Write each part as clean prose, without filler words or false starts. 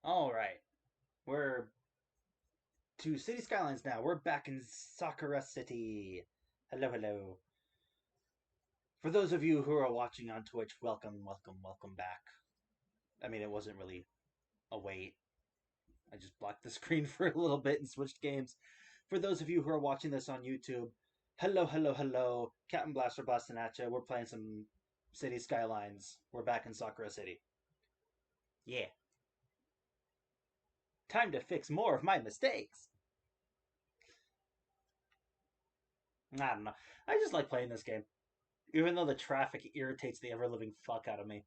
All right, we're to City Skylines now. We're back in Sakura City. Hello, hello. For those of you who are watching on Twitch, welcome, welcome, welcome back. I mean, it wasn't really a wait. I just blocked the screen for a little bit and switched games. For those of you who are watching this on YouTube, hello, hello, hello. Captain Blaster busting at you. We're playing some City Skylines. We're back in Sakura City. Yeah. Time to fix more of my mistakes. I don't know. I just like playing this game. Even though the traffic irritates the ever living fuck out of me.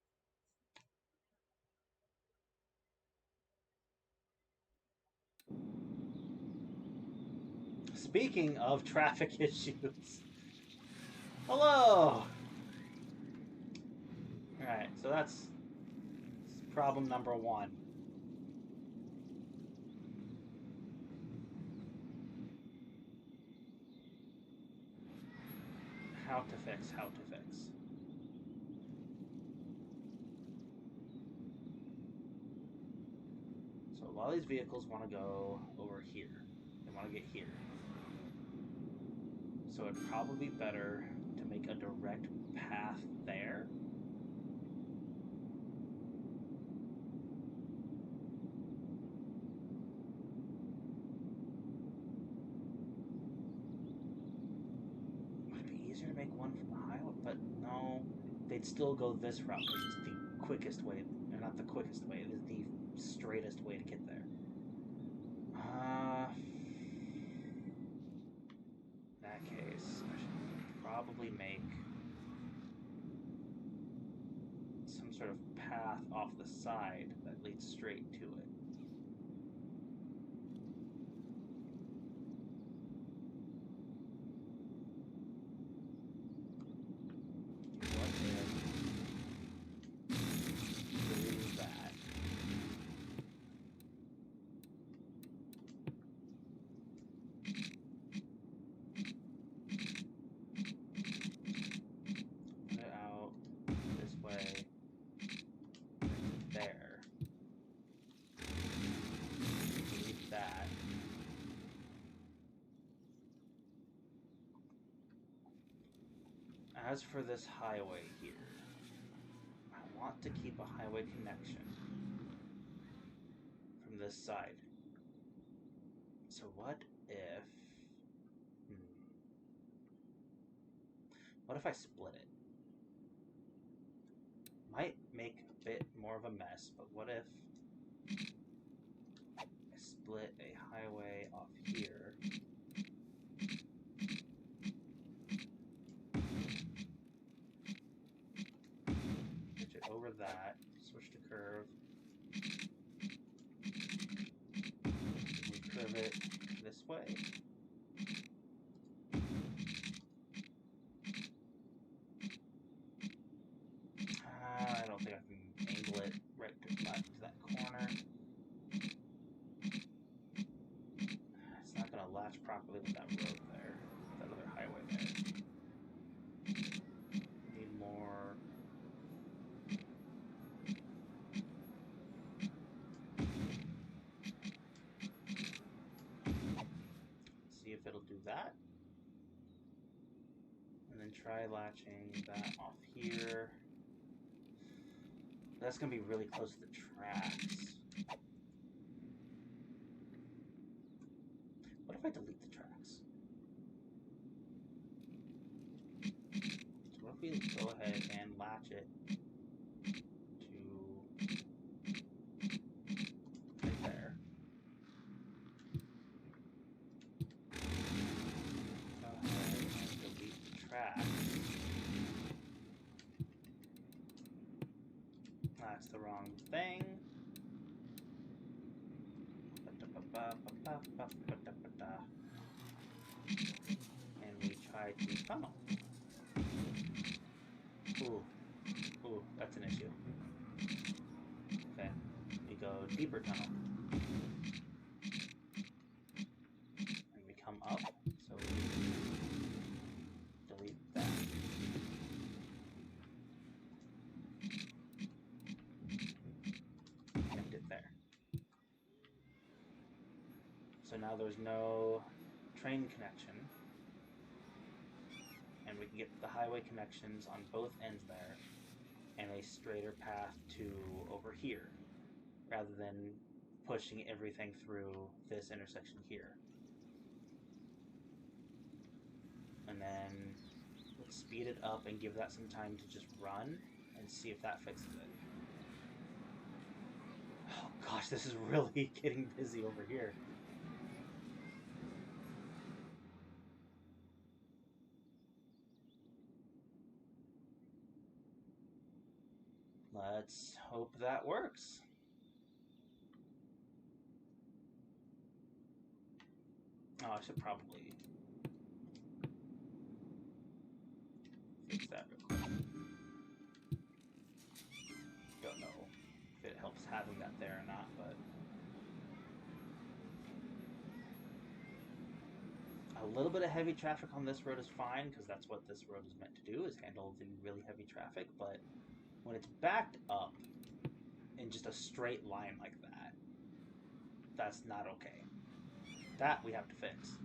Speaking of traffic issues, hello! Alright, so that's problem number one. How to fix, how to fix. So a lot of these vehicles want to go over here. They want to get here. So it'd probably be better to make a direct path there. Would it be easier to make one from the highway? But no, they'd still go this route because it's the quickest way. Or not the quickest way, it is the straightest way to get there. In that case, I should probably make some sort of path off the side that leads straight to it. What if do that? Put it out this way, there. Delete that. As for this highway here, I want to keep a highway connection from this side. So what if... What if I split it? Might make a bit more of a mess, but what if I split a highway off here? Switch it over that, switch to curve, curve it this way. I don't think I can angle it right to that corner. It's not going to latch properly with that road there, that other highway there. Need more. See if it'll do that. And then try latching that off here. That's going to be really close to the tracks. What if I delete the tracks? So what if we go ahead and latch it to right there. Go ahead and delete the tracks. That's the wrong thing. And we try to tunnel. Ooh, that's an issue. Okay, we go deeper tunnel. And we come up, so we delete that. Kept it there. So now there's no train connection. And we can get the highway connections on both ends there. And a straighter path to over here. Rather than pushing everything through this intersection here. And then let's speed it up and give that some time to just run and see if that fixes it. Oh gosh, this is really getting busy over here. Let's hope that works. Oh, I should probably fix that real quick. Don't know if it helps having that there or not, but a little bit of heavy traffic on this road is fine, because that's what this road is meant to do, is handle the really heavy traffic, but when it's backed up in just a straight line like that, that's not okay. That we have to fix.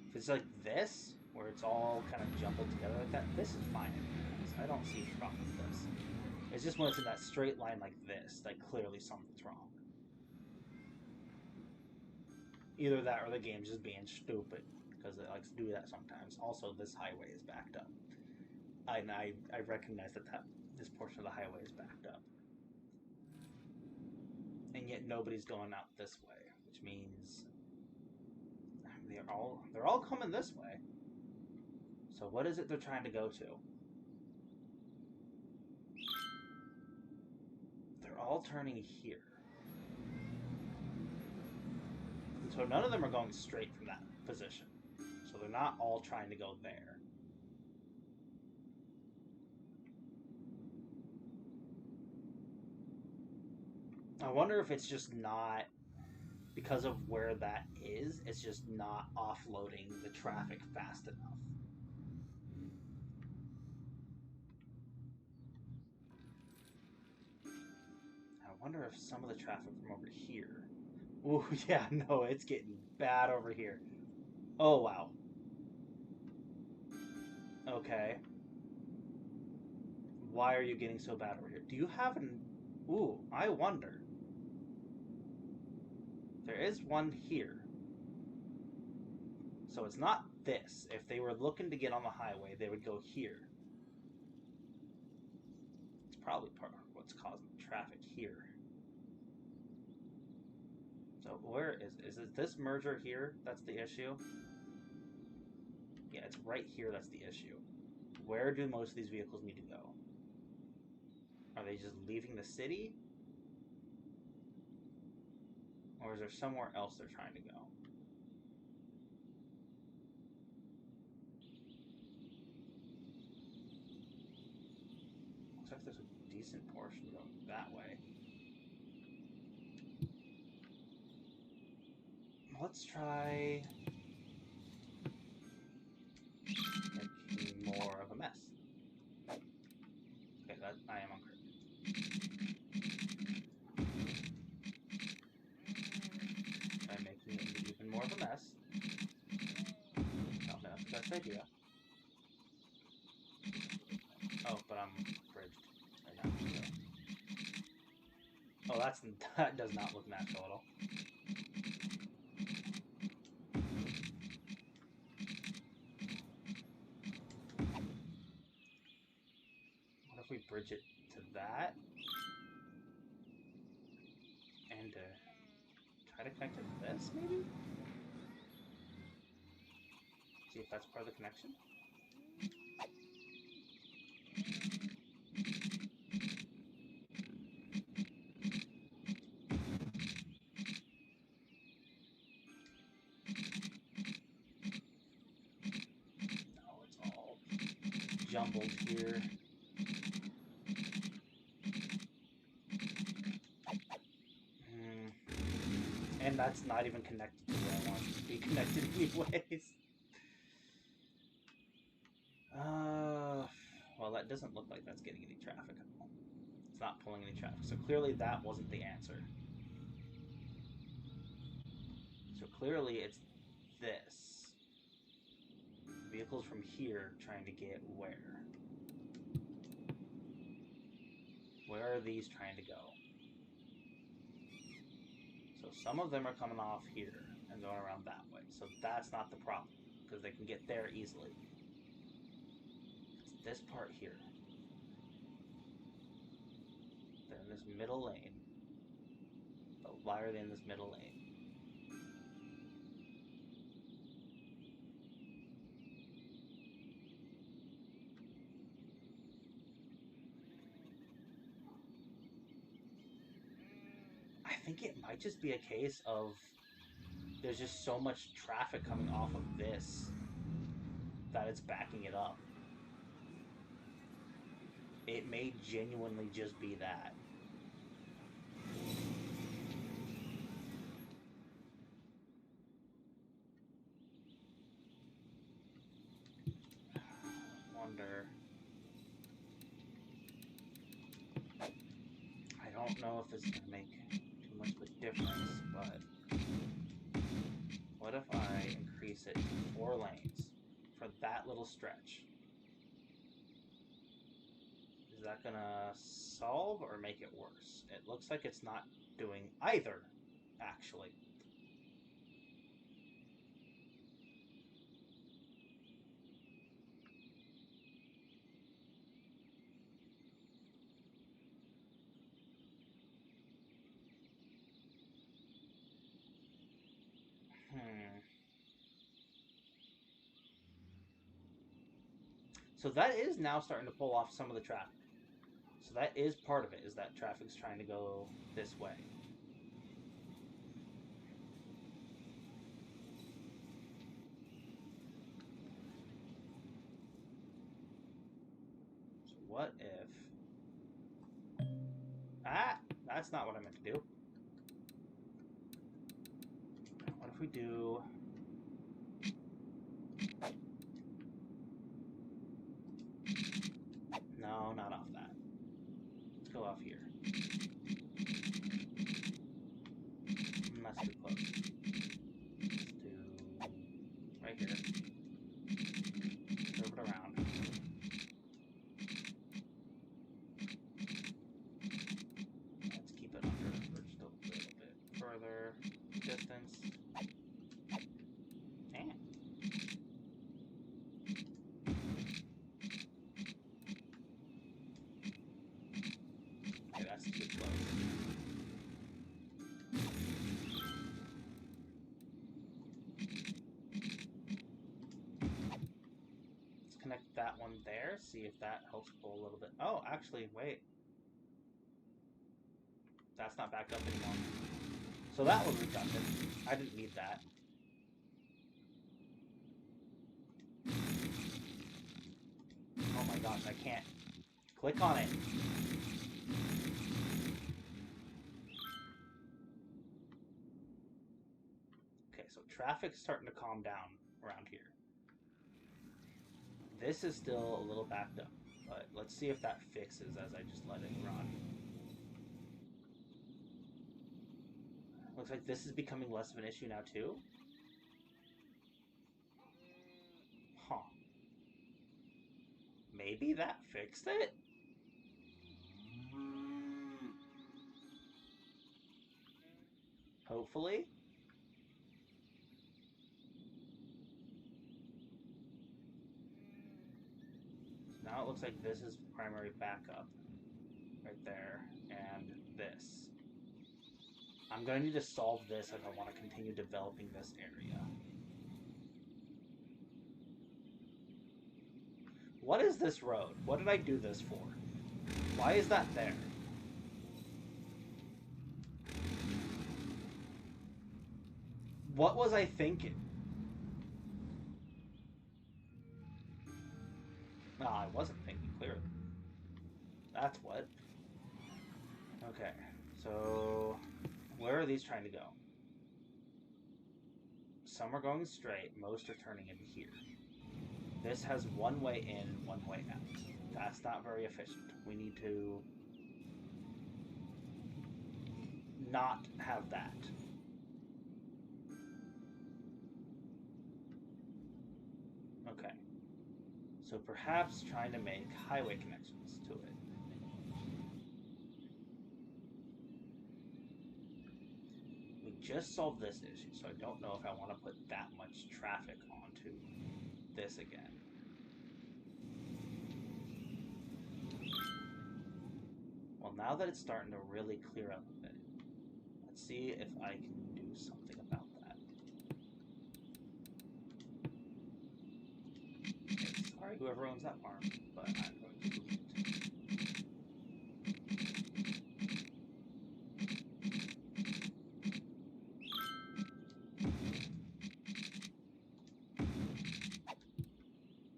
If it's like this, where it's all kind of jumbled together like that, this is fine. I don't see a problem with this. It's just when it's in that straight line like this, like clearly something's wrong. Either that or the game's just being stupid, because it likes to do that sometimes. Also, this highway is backed up. I recognize that this portion of the highway is backed up. And yet nobody's going out this way, which means they're all coming this way. So what is it they're trying to go to? They're all turning here. And so none of them are going straight from that position. So they're not all trying to go there. I wonder if it's just not, because of where that is, it's just not offloading the traffic fast enough. I wonder if some of the traffic from over here... Ooh, yeah, no, it's getting bad over here. Oh, wow. Okay. Why are you getting so bad over here? Do you have an... Ooh, I wonder. There is one here. So it's not this. If they were looking to get on the highway, they would go here. It's probably part of what's causing the traffic here. So where is it this merger here that's the issue? Yeah, it's right here that's the issue. Where do most of these vehicles need to go? Are they just leaving the city? Or is there somewhere else they're trying to go? Looks like there's a decent portion going that way. Let's try making more of a mess. Okay, that I am on by making it even more of a mess. Oh, that's the best idea. Oh, but I'm bridged right now. So. Oh, that does not look natural at all. What if we bridge it to that? And try to connect it to this, maybe? See if that's part of the connection? No, it's all jumbled here. And that's not even connected to where I want it to be connected anyways. Well, that doesn't look like that's getting any traffic at all. It's not pulling any traffic, so clearly that wasn't the answer. So clearly it's this. Vehicles from here trying to get where? Where are these trying to go? So some of them are coming off here and going around that way. So that's not the problem, because they can get there easily. It's this part here. They're in this middle lane. But why are they in this middle lane? I think it might just be a case of there's just so much traffic coming off of this that it's backing it up. It may genuinely just be that. Wonder. I don't know if this is going to make too much of a difference, but what if I increase it to 4 lanes for that little stretch? Is that going to solve or make it worse? It looks like it's not doing either, actually. So that is now starting to pull off some of the traffic. So that is part of it, is that traffic's trying to go this way. So what if... Ah! That's not what I meant to do. What if we do... No, not off that. Let's go off here. That's too close. Let's do right here. Curve it around. Let's keep it under for just a little bit further distance. Damn. Okay, that's too close. Connect that one there, see if that helps pull a little bit. Oh, actually, wait. That's not backed up anymore. So that was redundant. I didn't need that. Oh my gosh, I can't click on it. Okay, so traffic's starting to calm down around here. This is still a little backed up, but let's see if that fixes as I just let it run. Looks like this is becoming less of an issue now too. Huh. Maybe that fixed it? Hopefully. Now it looks like this is primary backup. Right there. And this. I'm going to need to solve this if I want to continue developing this area. What is this road? What did I do this for? Why is that there? What was I thinking? No, I wasn't thinking clearly. That's what. Okay, so where are these trying to go? Some are going straight, most are turning into here. This has one way in, one way out. That's not very efficient. We need to not have that. Okay. So perhaps trying to make highway connections to it. We just solved this issue, so I don't know if I want to put that much traffic onto this again. Well, now that it's starting to really clear up a bit, let's see if I can do something about that. Okay, sorry, whoever owns that farm, but I'm going to move it.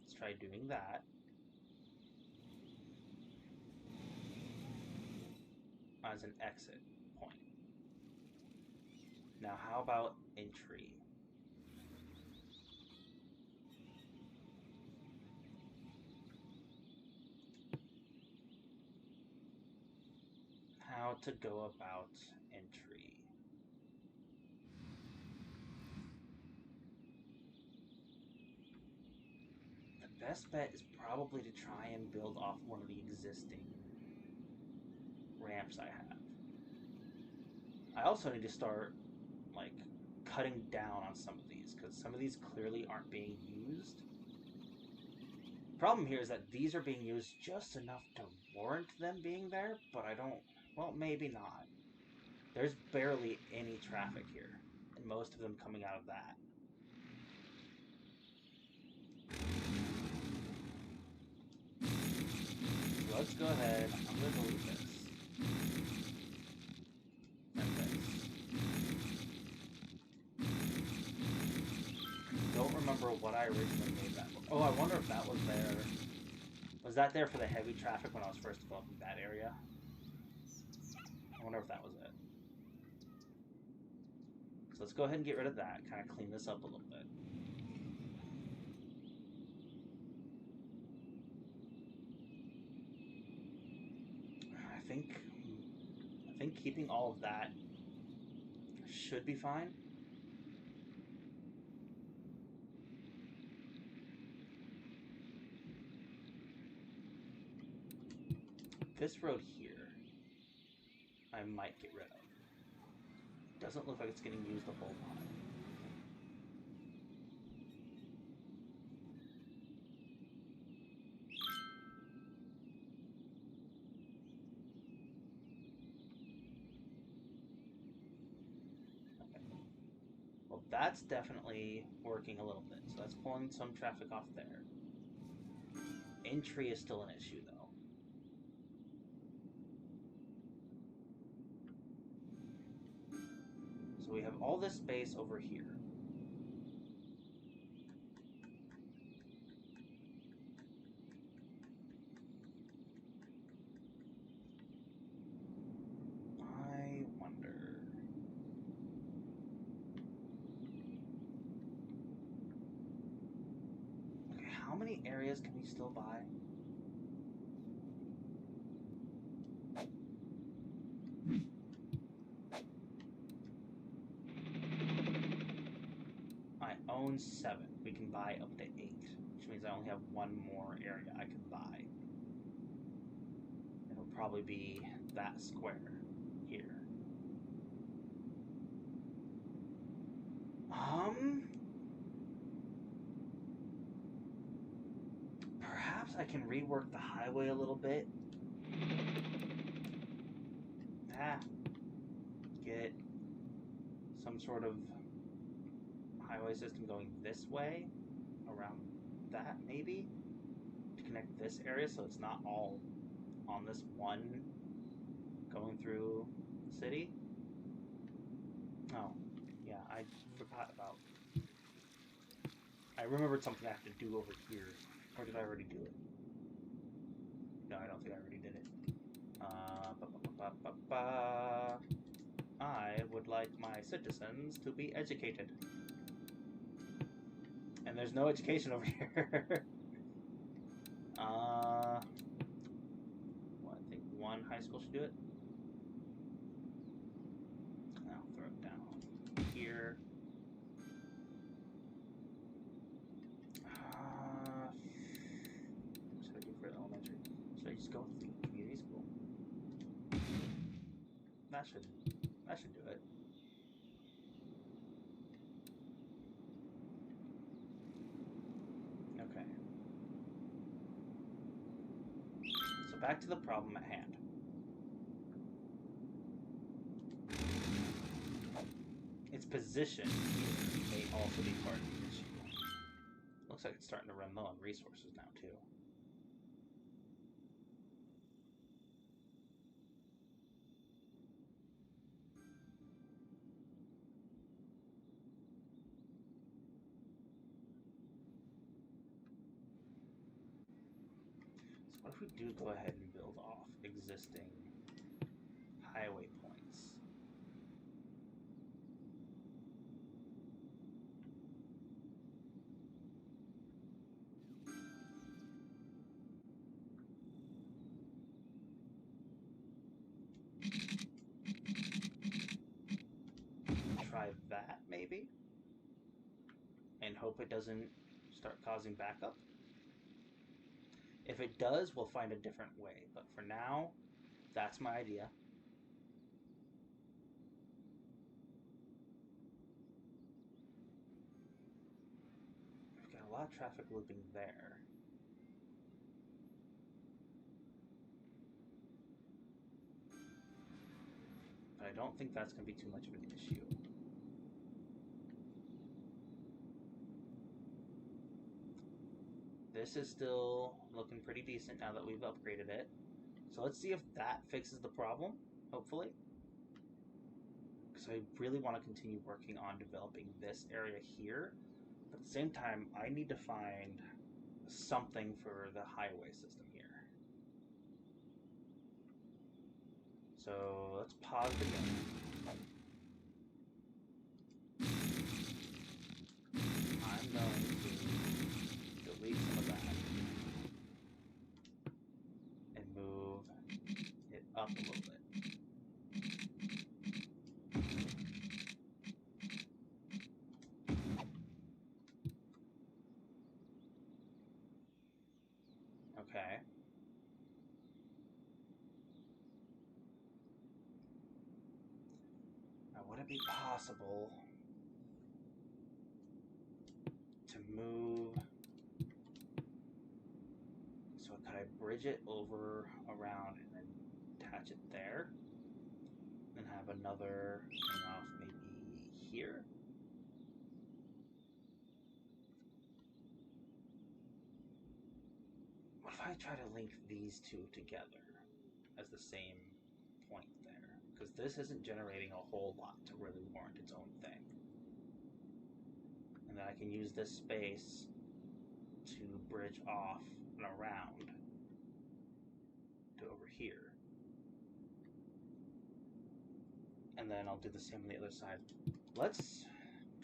Let's try doing that. As an exit point. Now, how about entry? How to go about entry? The best bet is probably to try and build off one of the existing ramps I have. I also need to start, like, cutting down on some of these, because some of these clearly aren't being used. Problem here is that these are being used just enough to warrant them being there, but I don't... Well, maybe not. There's barely any traffic here, and most of them coming out of that. So let's go ahead. I'm going to delete this. And this. Don't remember what I originally made that for. Oh, I wonder if that was there. Was that there for the heavy traffic when I was first developing that area? I wonder if that was it. So let's go ahead and get rid of that. Kind of clean this up a little bit. I think keeping all of that should be fine. This road here, I might get rid of. Doesn't look like it's getting used a whole lot. Well, that's definitely working a little bit. So that's pulling some traffic off there. Entry is still an issue, though. So we have all this space over here. I wonder... Okay, how many areas can we still buy? I own 7. We can buy up to 8, which means I only have 1 more area I can buy. It'll probably be that square here. Perhaps I can rework the highway a little bit. Get some sort of highway system going this way, around that maybe, to connect this area so it's not all on this one going through the city. Oh, yeah, I forgot about... I remembered something I have to do over here. Or did I already do it? No, I don't think I already did it. I would like my citizens to be educated. And there's no education over here. Well, I think 1 high school should do it. I'll throw it down here. go with the community school. That should do it. Okay. So back to the problem at hand. Its position may also be part of the issue. Looks like it's starting to run low on resources now, too. So what if we do go ahead and build off existing highway points? Try that, maybe? And hope it doesn't start causing backup? If it does, we'll find a different way. But for now, that's my idea. We've got a lot of traffic looping there. But I don't think that's going to be too much of an issue. This is still looking pretty decent now that we've upgraded it. So let's see if that fixes the problem, hopefully. Because I really want to continue working on developing this area here. But at the same time, I need to find something for the highway system here. So let's pause the game. I'm going to delete some of that and move it up a little bit. Okay. Now, would it be possible to move? So could I bridge it over, around, and then attach it there? And have another thing off maybe here? What if I try to link these two together as the same point there? Because this isn't generating a whole lot to really warrant its own thing. And then I can use this space to bridge off and around to over here. And then I'll do the same on the other side. Let's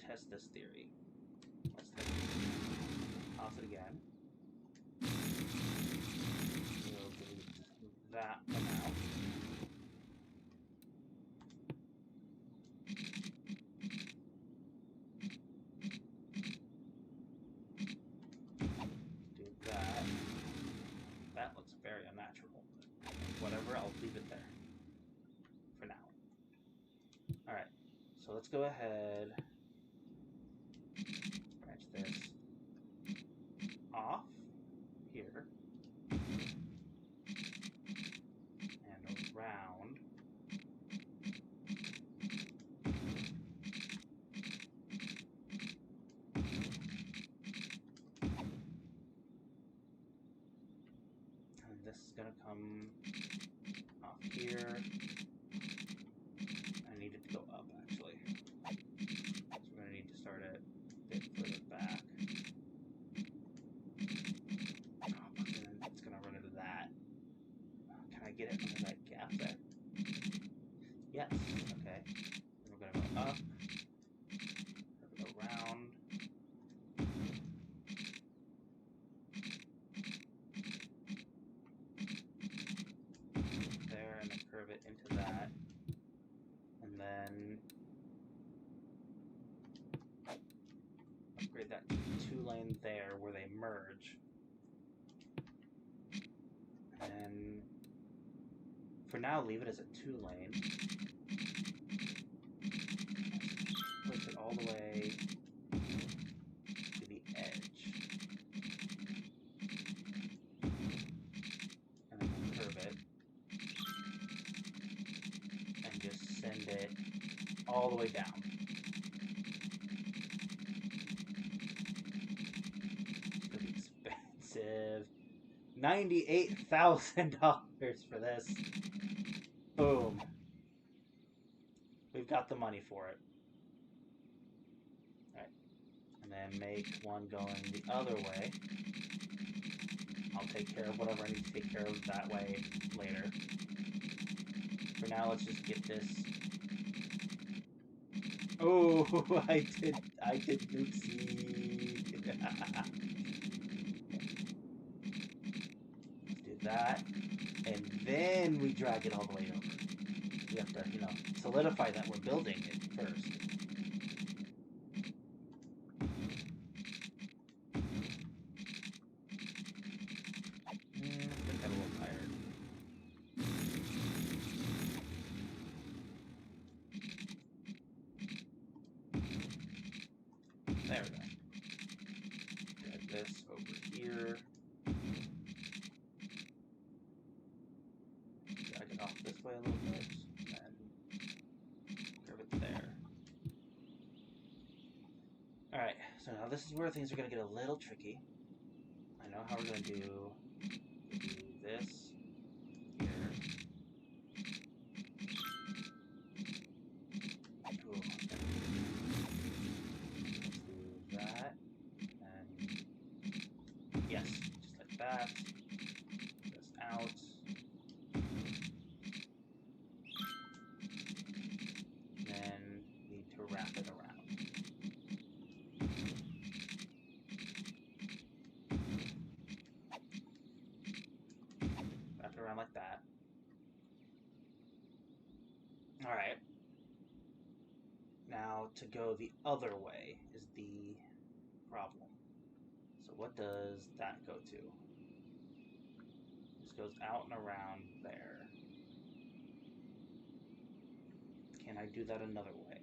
test this theory. Let's test it. Toss it again. We'll delete that one out. Do that. That looks very unnatural. Whatever, I'll leave it there for now. Alright, so let's go ahead, branch this off here and around. And this is going to come off here. I need it to go up, actually. So we're going to need to start it a bit further back. Oh, but then it's going to run into that. Can I get it under that gap there? Yes. Okay. Then we're going to go up. Curve it around. There, and then curve it into that. And then upgrade that to 2-lane there where they merge. And For now, leave it as a 2-lane. Push it all the way to the edge. And then we'll curve it. And just send it all the way down. It's gonna be expensive. $98,000 for this. Boom. We've got the money for it. Alright. And then make one going the other way. I'll take care of whatever I need to take care of that way later. For now, let's just get this. Oh, I did oopsie. Let's do that. And then we drag it all the way over. We have to, solidify that we're building it first. I think I'm a little tired. There we go. Drag this over here. Drag it off this way a little bit. And curve it there. Alright, so now this is where things are going to get a little tricky. I know how we're going to do this here. Cool. Let's do that. And yes, just like that. This out. Then need to wrap it around. Wrap it around like that. Alright. Now, to go the other way is the problem. So what does that go to? This goes out and around there. Can I do that another way?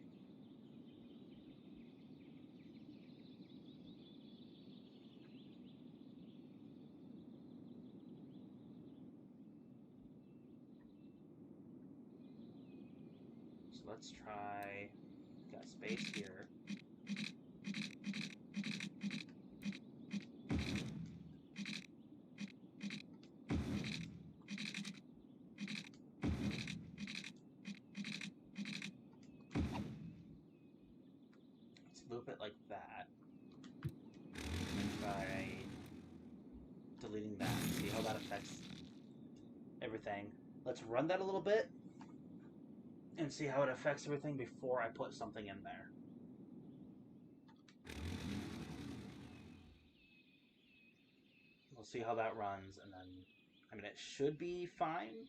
So let's try, got space here. Let's loop it like that. And try deleting that. See how that affects everything. Let's run that a little bit and see how it affects everything before I put something in there. We'll see how that runs, and then, I mean, it should be fine.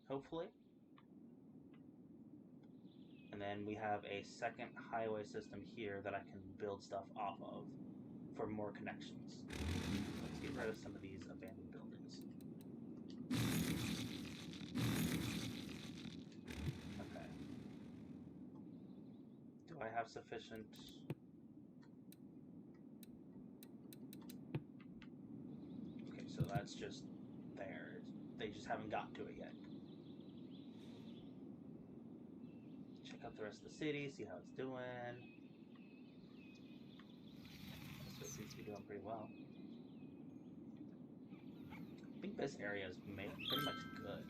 Hopefully. And then we have a second highway system here that I can build stuff off of for more connections. Let's get rid of some of these abandoned buildings. Okay. Do I have sufficient? Okay, so that's just there. They just haven't gotten to it yet. Check out the rest of the city, see how it's doing. So it seems to be doing pretty well. I think this area is pretty much good.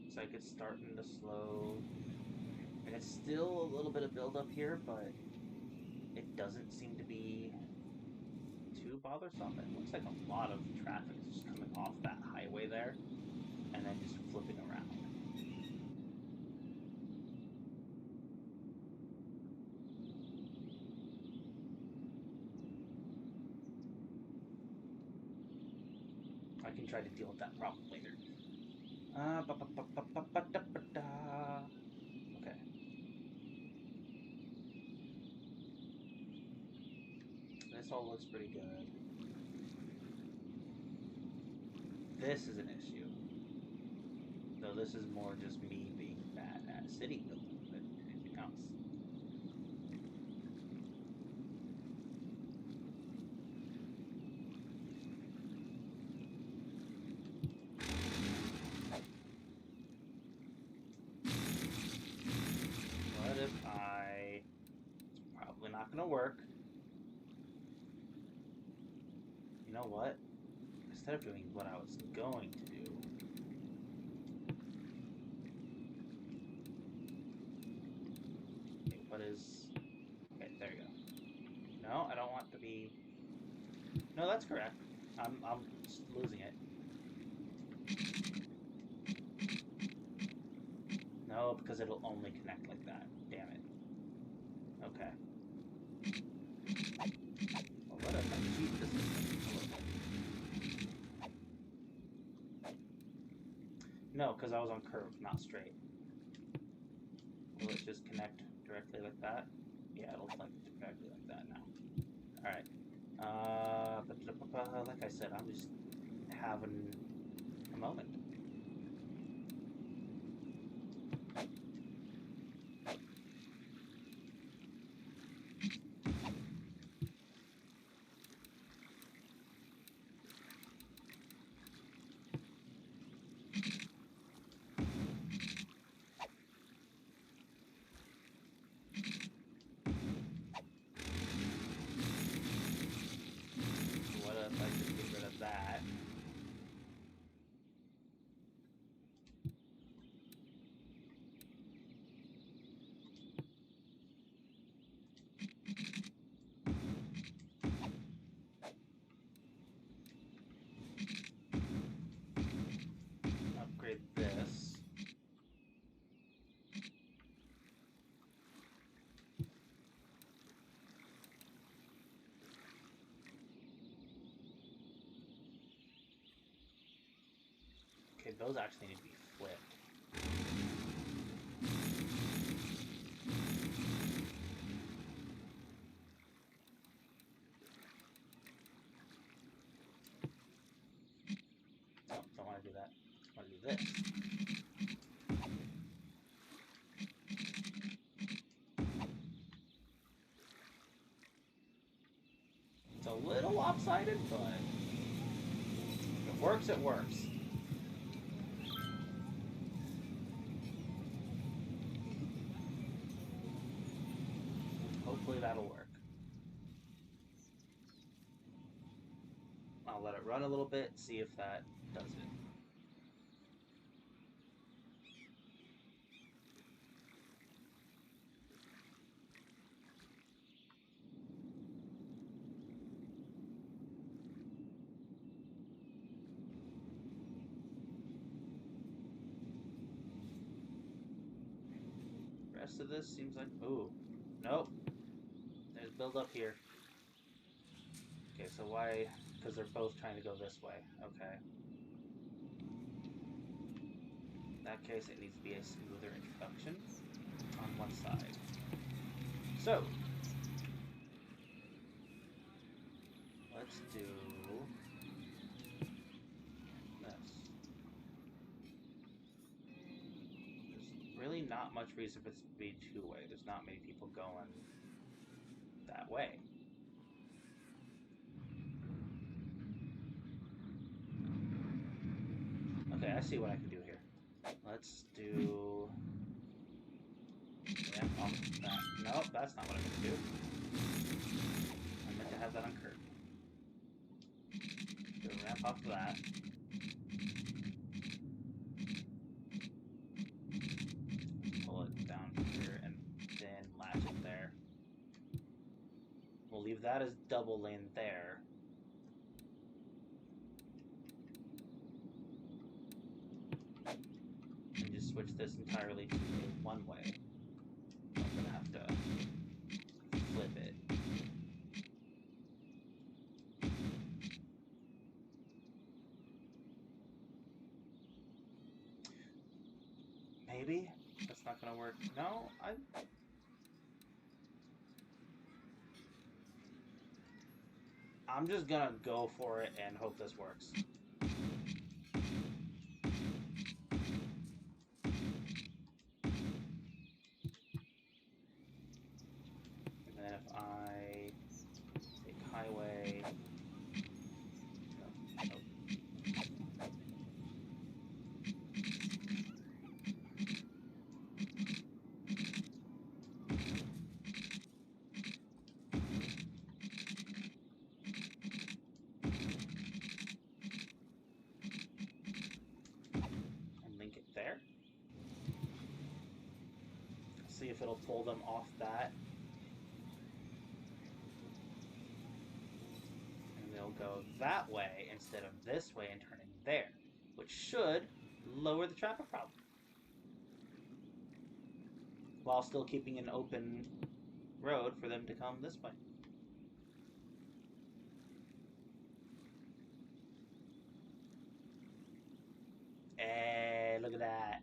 Looks like it's starting to slow. And it's still a little bit of build up here, but it doesn't seem to be too bothersome. It looks like a lot of traffic is just coming off that highway there and then just flipping around. I can try to deal with that problem later. Okay. This all looks pretty good. This is an issue. Though this is more just me being bad at city building than anything else. What if it's probably not gonna work. You know what? Instead of doing what I was going to do, okay, what is... Okay, there you go. No, I don't want to be... No, that's correct. I'm just losing it. No, because it'll only connect like that. Damn it. Okay. Well, what if I cheat the system a little bit? No, because I was on curve, not straight. Will it just connect directly like that? Yeah, it'll connect directly like that now. Alright. But like I said, I'm just having a moment. What if I just get rid of that? Upgrade this. Okay, those actually need to be flipped. Oh, don't want to do that. I want to do this. It's a little lopsided, but if it works, it works. Hopefully that'll work. I'll let it run a little bit, see if that does it. Rest of this seems like... Ooh. Nope. There's build up here. Okay, so why... Because they're both trying to go this way. Okay. In that case, it needs to be a smoother introduction on one side. So, let's do this. There's really not much reason for this to be two-way. There's not many people going that way. Okay, I see what I can do here. Let's do... ramp off that. Nope, that's not what I meant to do. I meant to have that on curve. Do a ramp off that. Pull it down here and then latch it there. We'll leave that as double lane there. And just switch this entirely to a one-way. I'm gonna have to flip it. Maybe? That's not gonna work. No, I'm just gonna go for it and hope this works. And then if I take highway... Nope. And link it there. See if it'll pull them off that. And they'll go that way instead of this way and turning there, which should lower the traffic problem. While still keeping an open road for them to come this way. Hey, look at that.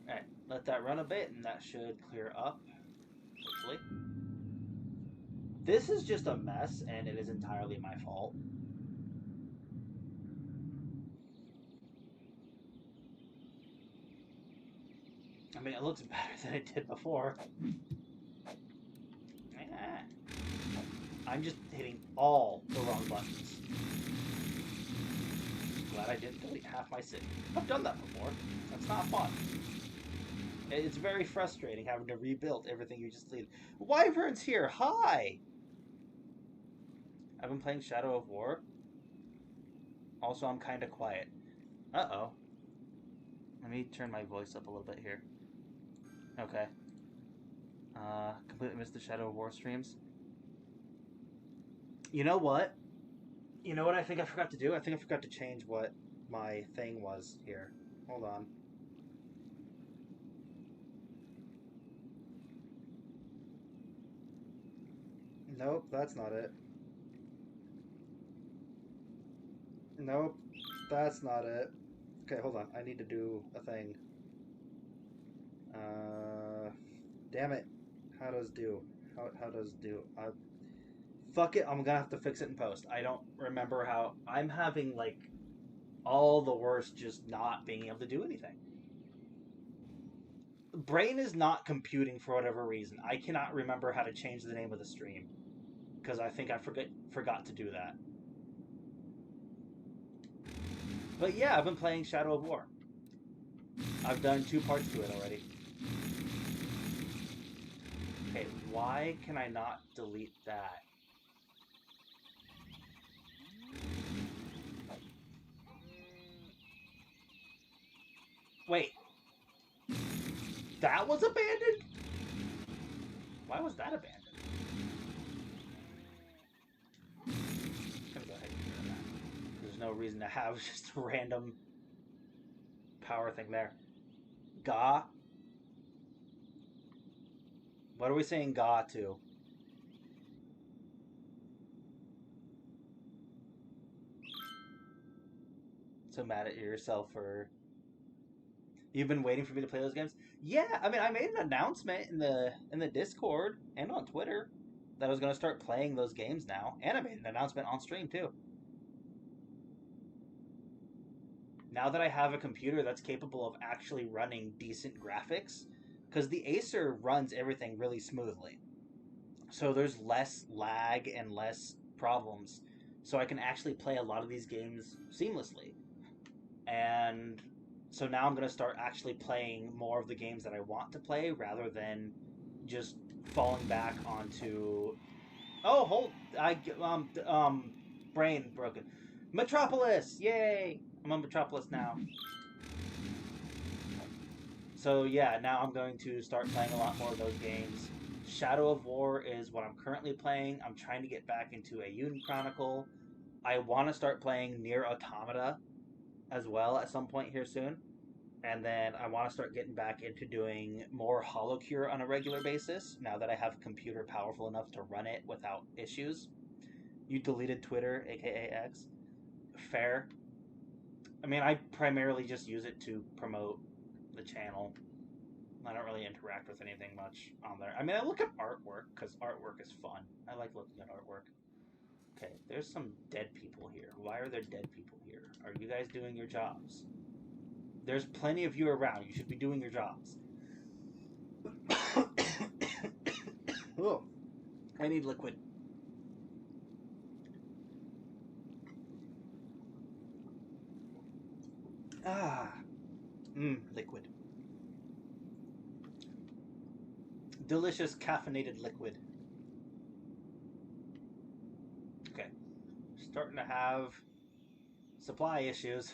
Alright, let that run a bit and that should clear up, hopefully. This is just a mess and it is entirely my fault. I mean, it looks better than it did before. I'm just hitting all the wrong buttons. Glad I didn't delete half my city. I've done that before. That's not fun. It's very frustrating having to rebuild everything you just deleted. Wyvern's here! Hi! I've been playing Shadow of War. Also, I'm kind of quiet. Uh-oh. Let me turn my voice up a little bit here. Okay. Completely missed the Shadow of War streams. You know what? You know what I think I forgot to do? I think I forgot to change what my thing was here. Hold on. Nope, that's not it. Nope, that's not it. Okay, hold on. I need to do a thing. Damn it. How does do? How does do? Fuck it. I'm gonna have to fix it in post. I don't remember how. I'm having like all the worst just not being able to do anything. Brain is not computing for whatever reason. I cannot remember how to change the name of the stream because I think I forgot to do that. But yeah, I've been playing Shadow of War. I've done 2 parts to it already. Okay, why can I not delete that? Wait. That was abandoned? Why was that abandoned? I'm gonna go ahead and do that. There's no reason to have just a random power thing there. Ga? What are we saying ga to? So mad at yourself for... You've been waiting for me to play those games? Yeah, I mean, I made an announcement in the Discord and on Twitter that I was going to start playing those games now, and I made an announcement on stream too. Now that I have a computer that's capable of actually running decent graphics, because the Acer runs everything really smoothly, so there's less lag and less problems, so I can actually play a lot of these games seamlessly. And so now I'm going to start actually playing more of the games that I want to play rather than just falling back onto... Oh, hold... brain broken. Metropolis! Yay! I'm on Metropolis now. So yeah, now I'm going to start playing a lot more of those games. Shadow of War is what I'm currently playing. I'm trying to get back into a Uni Chronicle. I want to start playing Nier Automata as well at some point here soon. And then I want to start getting back into doing more HoloCure on a regular basis now that I have a computer powerful enough to run it without issues. You deleted Twitter, aka X. Fair. I mean, I primarily just use it to promote the channel. I don't really interact with anything much on there. I mean, I look at artwork because artwork is fun. I like looking at artwork. Okay, there's some dead people here. Why are there dead people here? Are you guys doing your jobs? There's plenty of you around. You should be doing your jobs. Oh, I need liquid. Liquid. Delicious caffeinated liquid. Okay, starting to have supply issues.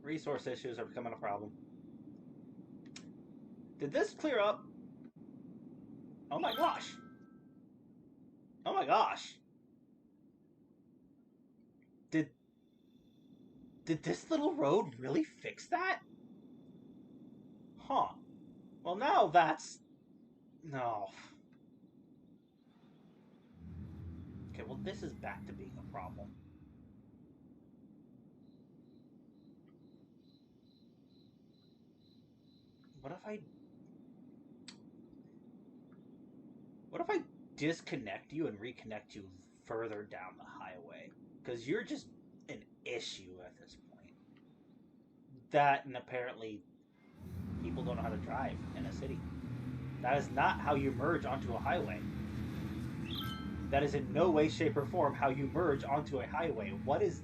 Resource issues are becoming a problem. Did this clear up? Oh my gosh. Oh my gosh. Did this little road really fix that? Huh. Well, now that's... No. Okay, well, this is back to being a problem. What if I... What if I disconnect you and reconnect you further down the highway? Because you're just an issue at this point. That, and apparently people don't know how to drive in a city. That is not how you merge onto a highway. That is in no way, shape, or form how you merge onto a highway. What is...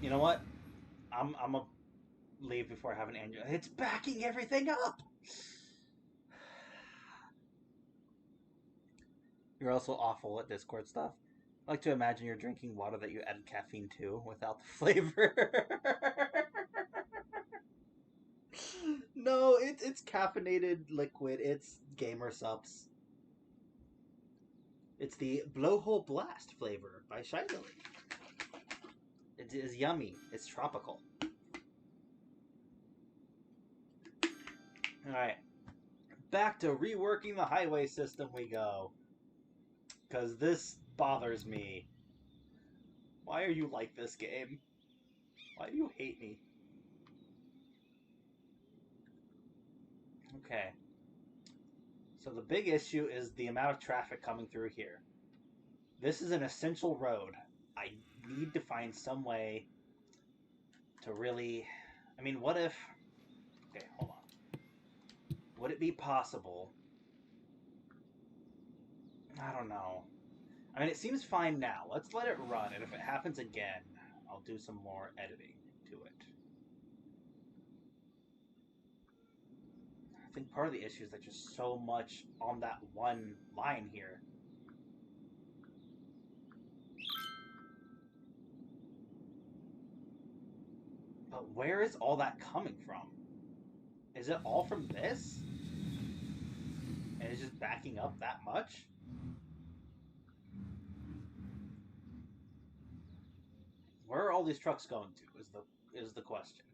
You know what? I'm gonna leave before I have an angel. It's backing everything up! You're also awful at Discord stuff. I like to imagine you're drinking water that you added caffeine to without the flavor. No, it's caffeinated liquid. It's gamer sups. It's the Blowhole Blast flavor by Shiny Lily. It is yummy. It's tropical. Alright. Back to reworking the highway system we go. Because this bothers me. Why are you like this game? Why do you hate me? Okay. So the big issue is the amount of traffic coming through here. This is an essential road. I need to find some way to really... I mean, what if... Okay, hold on. Would it be possible... I don't know. I mean, it seems fine now. Let's let it run, and if it happens again, I'll do some more editing to it. I think part of the issue is that there's so much on that one line here. But where is all that coming from? Is it all from this? And it's just backing up that much? Where are all these trucks going to is the question.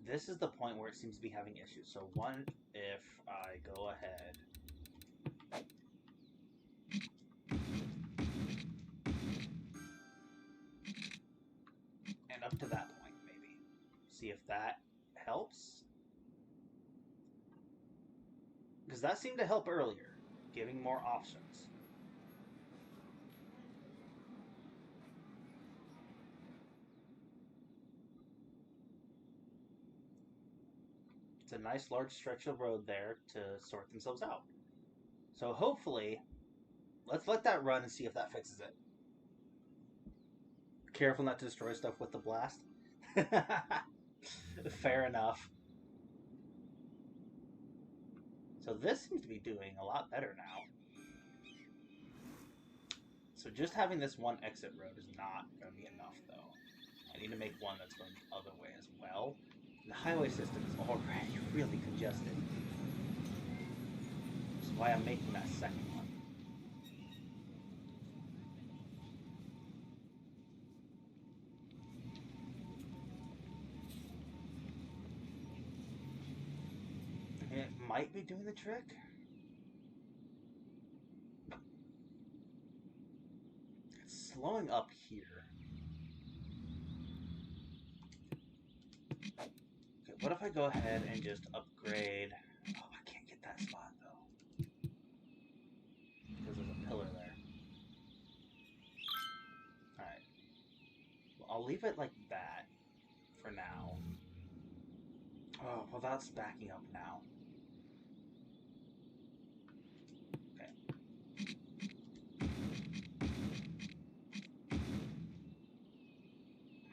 This is the point where it seems to be having issues. So what if I go ahead and up to that point, maybe. See if that helps. Because that seemed to help earlier, giving more options. It's a nice large stretch of road there to sort themselves out. So hopefully, let's let that run and see if that fixes it. Careful not to destroy stuff with the blast. Fair enough. So this seems to be doing a lot better now. So just having this one exit road is not going to be enough, though. I need to make one that's going the other way as well. And the highway system is already really congested. Which is why I'm making that second one. It might be doing the trick. It's slowing up here. Okay, what if I go ahead and just upgrade... Oh, I can't get I'll leave it like that for now. Oh, well, that's backing up now. Okay.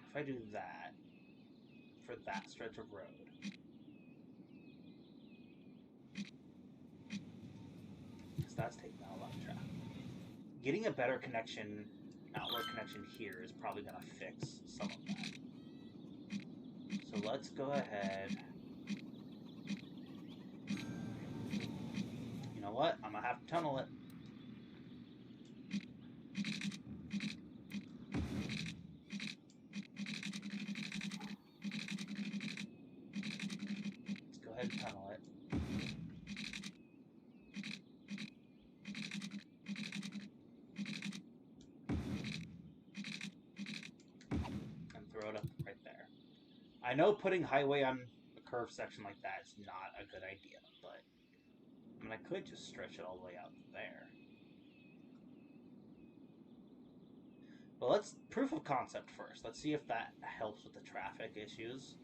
If I do that for that stretch of road, because that's taking out a lot of traffic. Getting a better connection, outward connection here is probably going to fix some of that. So let's go ahead. You know what? I'm going to have to tunnel it. Let's go ahead and tunnel it. And throw it up right there. I know putting highway on a curved section like that is not a good idea, but I mean, I could just stretch it all the way out there. Well, let's proof of concept first. Let's see if that helps with the traffic issues.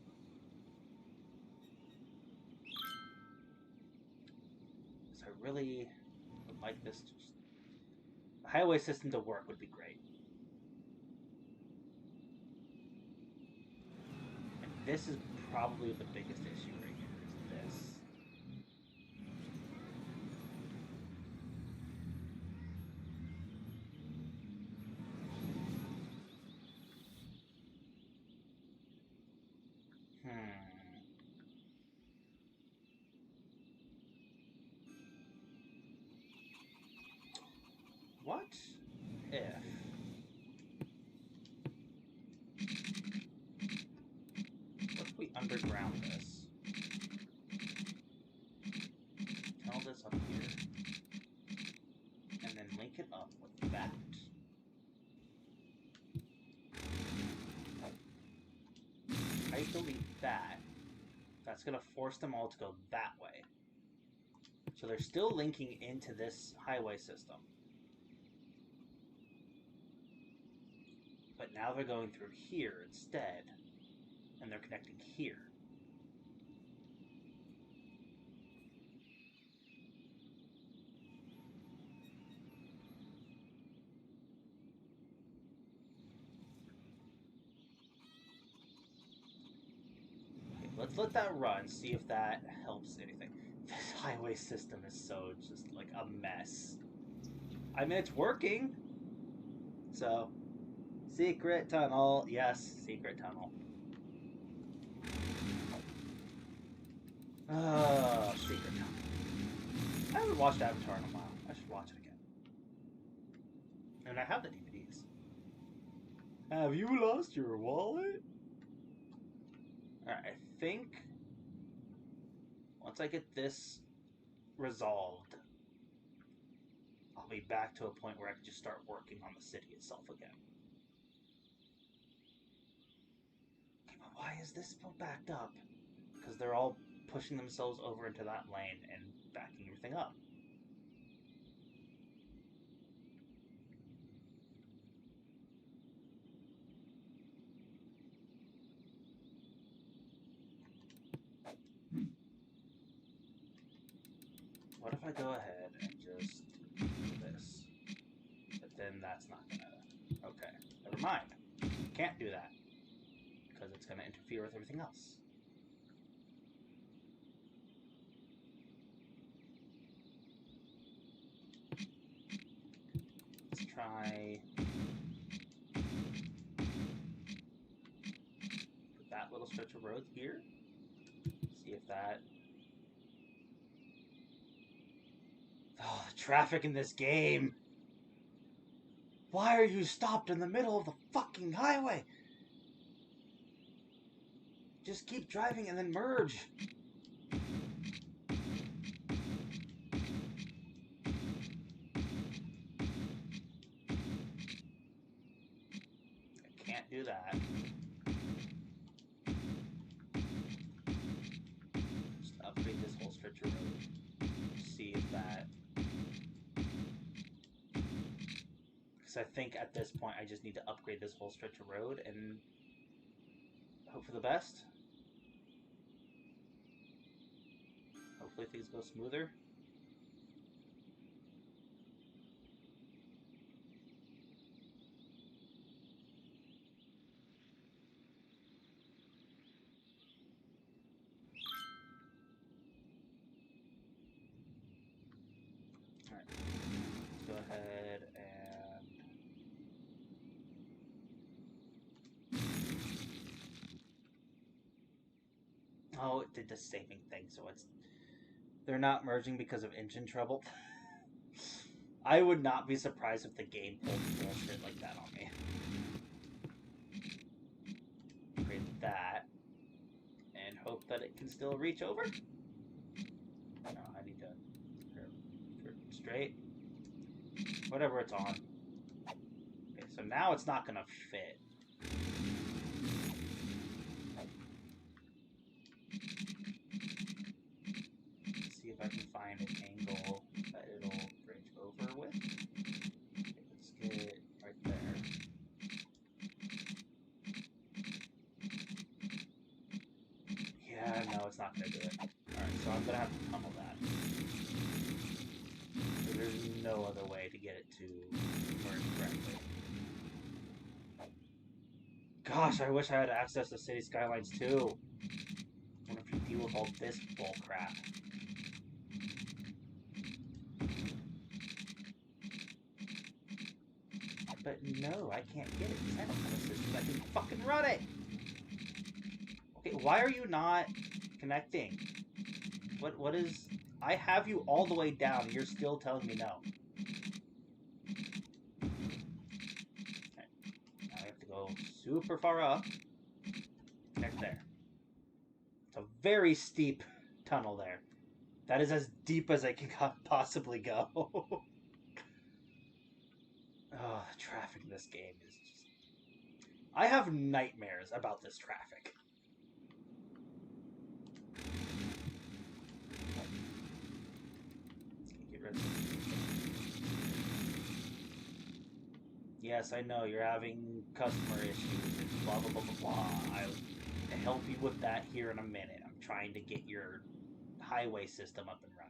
So I really would like this to just... The highway system to work would be great. And this is probably the biggest issue right here, is this. What if... What if we underground this? Tunnel this up here. And then link it up with that. I delete that. That's going to force them all to go that way. So they're still linking into this highway system. But now they're going through here instead. And they're connecting here. Okay, let's let that run, see if that helps anything. This highway system is so just like a mess. I mean, it's working. So, secret tunnel. Yes, secret tunnel. Secret tunnel. I haven't watched Avatar in a while. I should watch it again. And I have the DVDs. Have you lost your wallet? Alright, I think once I get this resolved, I'll be back to a point where I can just start working on the city itself again. Okay, but why is this still backed up? Because they're all pushing themselves over into that lane and backing everything up. What if I go ahead and just do this? But then that's not gonna... Okay, never mind. Can't do that. Because it's gonna interfere with everything else. Let's try... put that little stretch of road here. See if that... Oh, the traffic in this game! Why are you stopped in the middle of the fucking highway? Just keep driving and then merge. I can't do that. Just upgrade this whole stretch of road. See if that... Because So I think at this point I just need to upgrade this whole stretch of road and hope for the best. Hopefully things go smoother. Alright. Let's go ahead and... Oh, it did the saving thing, so it's... They're not merging because of engine trouble. I would not be surprised if the game pulled bullshit like that on me. Upgrade that. And hope that it can still reach over. No, I need to curve straight. Whatever it's on. Okay, so now it's not gonna fit. Let's see if I can find an angle that it'll bridge over with. Okay, let's get it right there. Yeah, no, it's not gonna do it. Alright, so I'm gonna have to tunnel that. So there's no other way to get it to merge correctly. Gosh, I wish I had access to Citites Skylines too. I wonder if you deal with all this bull crap. But no, I can't get it because I don't have a system that can fucking run it! Okay, why are you not connecting? What is... I have you all the way down and you're still telling me no. Okay, now I have to go super far up. Connect there. It's a very steep tunnel there. That is as deep as I can possibly go. Oh, the traffic in this game is just... I have nightmares about this traffic. Get rid of this. Yes, I know, you're having customer issues and blah, blah, blah, blah, blah. I'll help you with that here in a minute. I'm trying to get your highway system up and running.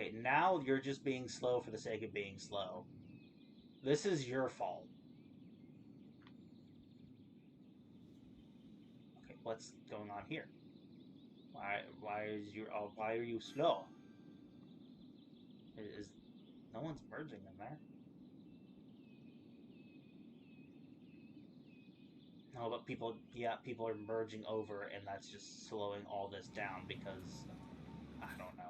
Okay, now you're just being slow for the sake of being slow. This is your fault. Okay, what's going on here? Why are you slow? No one's merging in there. No, but people are merging over, and that's just slowing all this down because I don't know.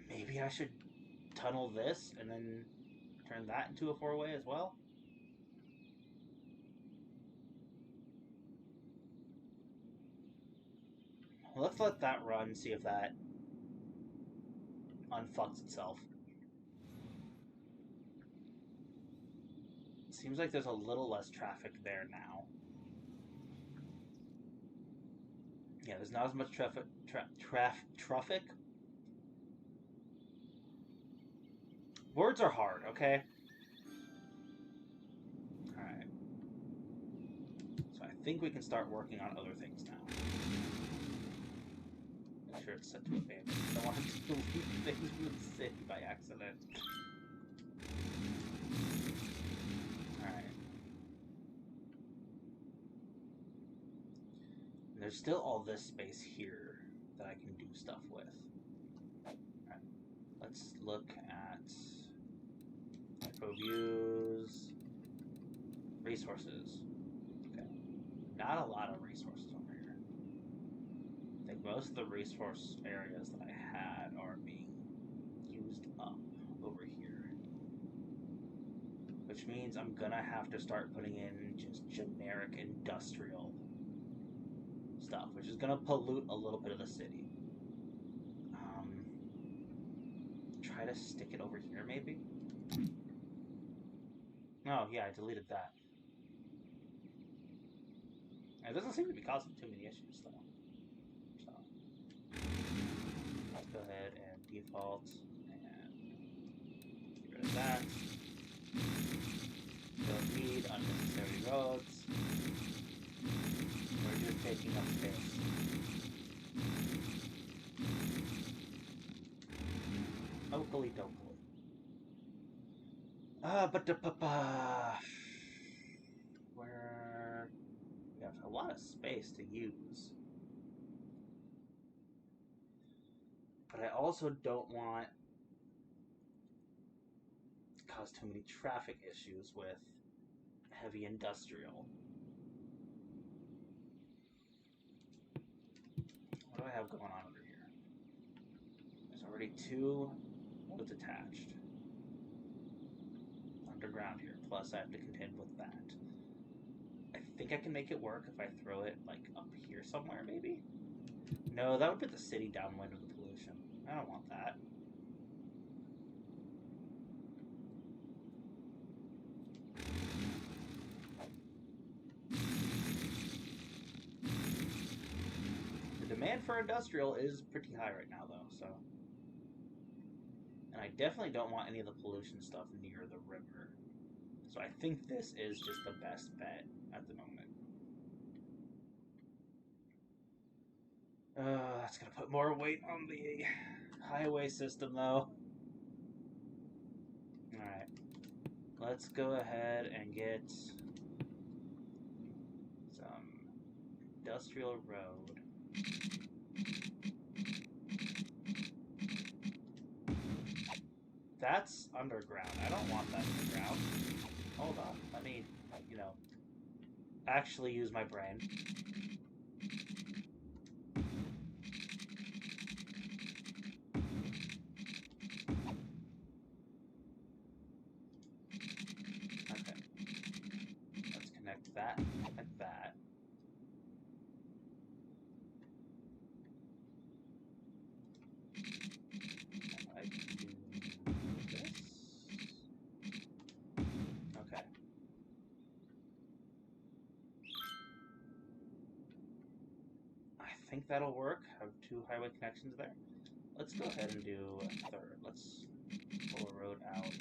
Maybe I should tunnel this and then turn that into a four-way as well? Let's let that run, see if that unfucks itself. Seems like there's a little less traffic there now. Yeah, there's not as much traffic. Words are hard, okay? Alright. So I think we can start working on other things now. Make sure it's set to abandon. I don't want to delete things from the city by accident. Alright. There's still all this space here that I can do stuff with. Alright. Let's look at micro views, resources. Okay. Not a lot of resources over here. I think most of the resource areas that I had are being used up over here. Which means I'm gonna have to start putting in just generic industrial stuff, which is gonna pollute a little bit of the city. Try to stick it over here, maybe? Oh, yeah, I deleted that. It doesn't seem to be causing too many issues, though. So, let's go ahead and default and get rid of that. Don't need unnecessary roads. We're just taking up space. Okily dokily. But the papa. Where we have a lot of space to use. But I also don't want to cause too many traffic issues with heavy industrial. What do I have going on over here? There's already 2 roads attached. Underground here, plus I have to contend with that. I think I can make it work if I throw it, like, up here somewhere, maybe? No, that would put the city downwind of the pollution. I don't want that. The demand for industrial is pretty high right now, though, so... And I definitely don't want any of the pollution stuff near the river. So I think this is just the best bet at the moment. That's going to put more weight on the highway system, though. Alright. Let's go ahead and get some industrial road. That's underground. I don't want that underground. Hold on. Let me, actually use my brain. Okay. Let's connect that like that. I can do this. Okay. I think that'll work. I have 2 highway connections there. Let's go ahead and do a third. Let's pull a road out.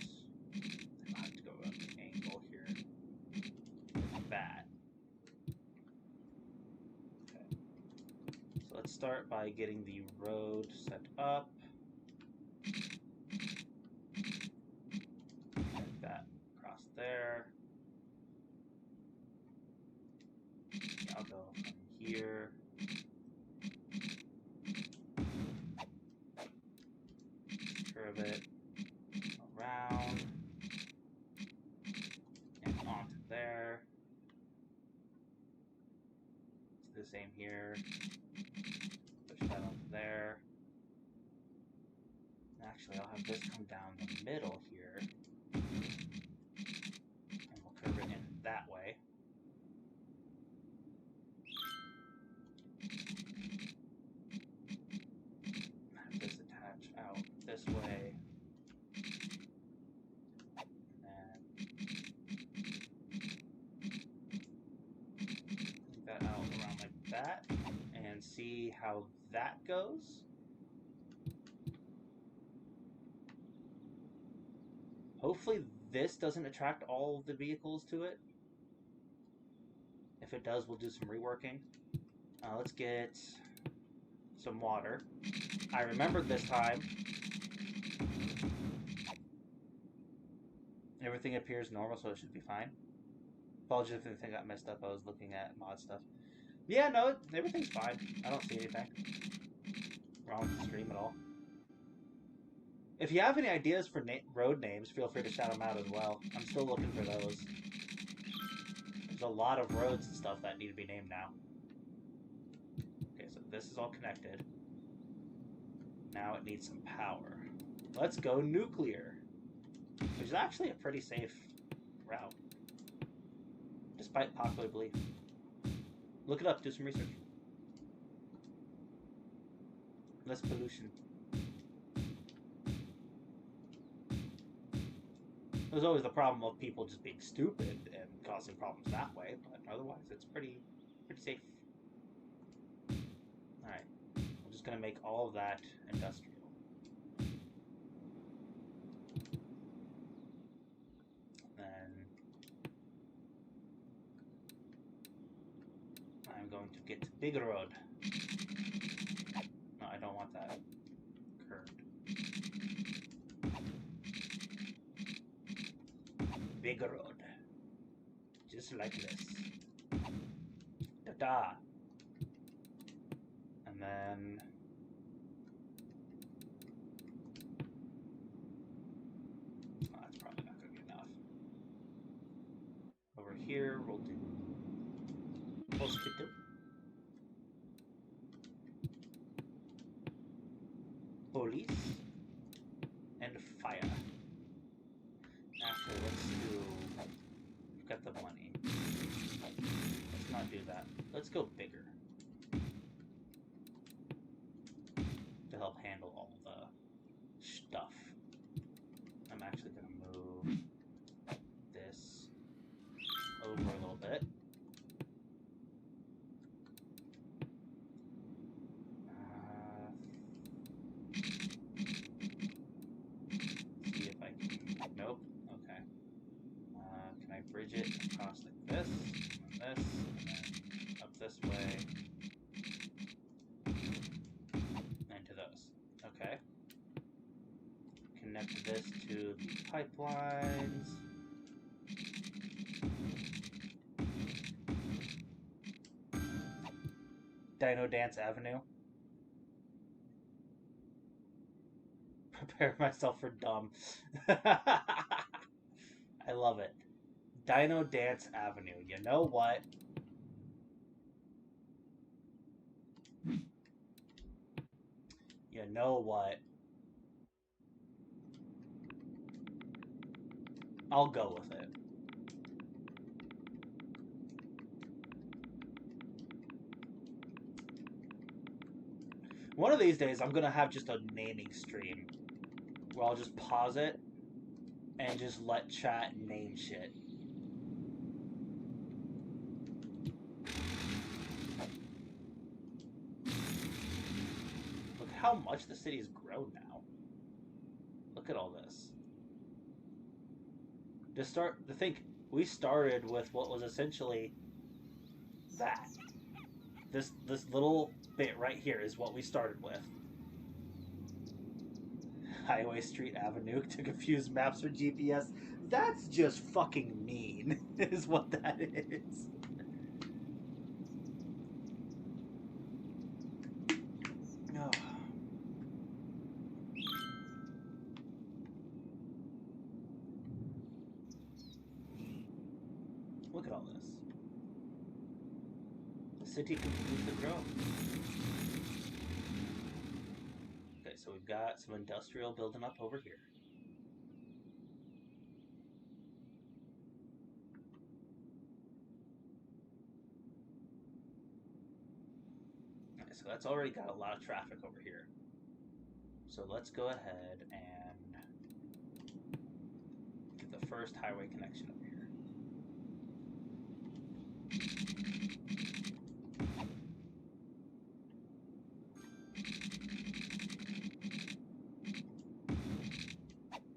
I have to go at an angle here. Like that. Okay. So let's start by getting the road set up. Like that across there. I'll go from here. Curve it around and onto there. Do the same here. Push that onto there. Actually, I'll have this come down the middle here. And we'll curve it in that way. Have this attach out this way. That out around like that and see how that goes. Hopefully this doesn't attract all of the vehicles to it. If it does, we'll do some reworking. Let's get some water. I remembered this time. Everything appears normal, so it should be fine. Apologies if anything got messed up. I was looking at mod stuff. Yeah, no, everything's fine. I don't see anything wrong with the stream at all. If you have any ideas for road names, feel free to shout them out as well. I'm still looking for those. There's a lot of roads and stuff that need to be named now. Okay, so this is all connected. Now it needs some power. Let's go nuclear. Which is actually a pretty safe route. Despite popular belief. Look it up, do some research. Less pollution. There's always the problem of people just being stupid and causing problems that way, but otherwise it's pretty Pretty safe. Alright. I'm just gonna make all of that industrial. Then I'm going to get big road. No, I don't want that curved. Big road. Just like this. Ta-da! And then... oh, that's probably not going to be enough. Over here, we'll do... hospital. Police. And fire. Actually, let's do... we've got the money. Let's not do that. Let's go bigger. To help handle all the stuff. I'm actually going to move this over a little bit. See if I can... nope. Okay. Can I bridge it across like this, and this, and then up this way, and to those. Okay. Connect this to the pipelines. Dino Dance Avenue. Prepare myself for dumb. I love it. Dino Dance Avenue. You know what? You know what? I'll go with it. One of these days, I'm going to have just a naming stream where I'll just pause it and just let chat name shit. Look how much the city's grown now. Look at all this. To think, we started with what was essentially that. This little bit right here is what we started with. Highway, Street, Avenue to confuse maps or GPS. That's just fucking mean, is what that is. No. Look at all this. The city continues to grow. Okay, so we've got some industrial building up over here. Okay, so that's already got a lot of traffic over here. So let's go ahead and get the first highway connection over here.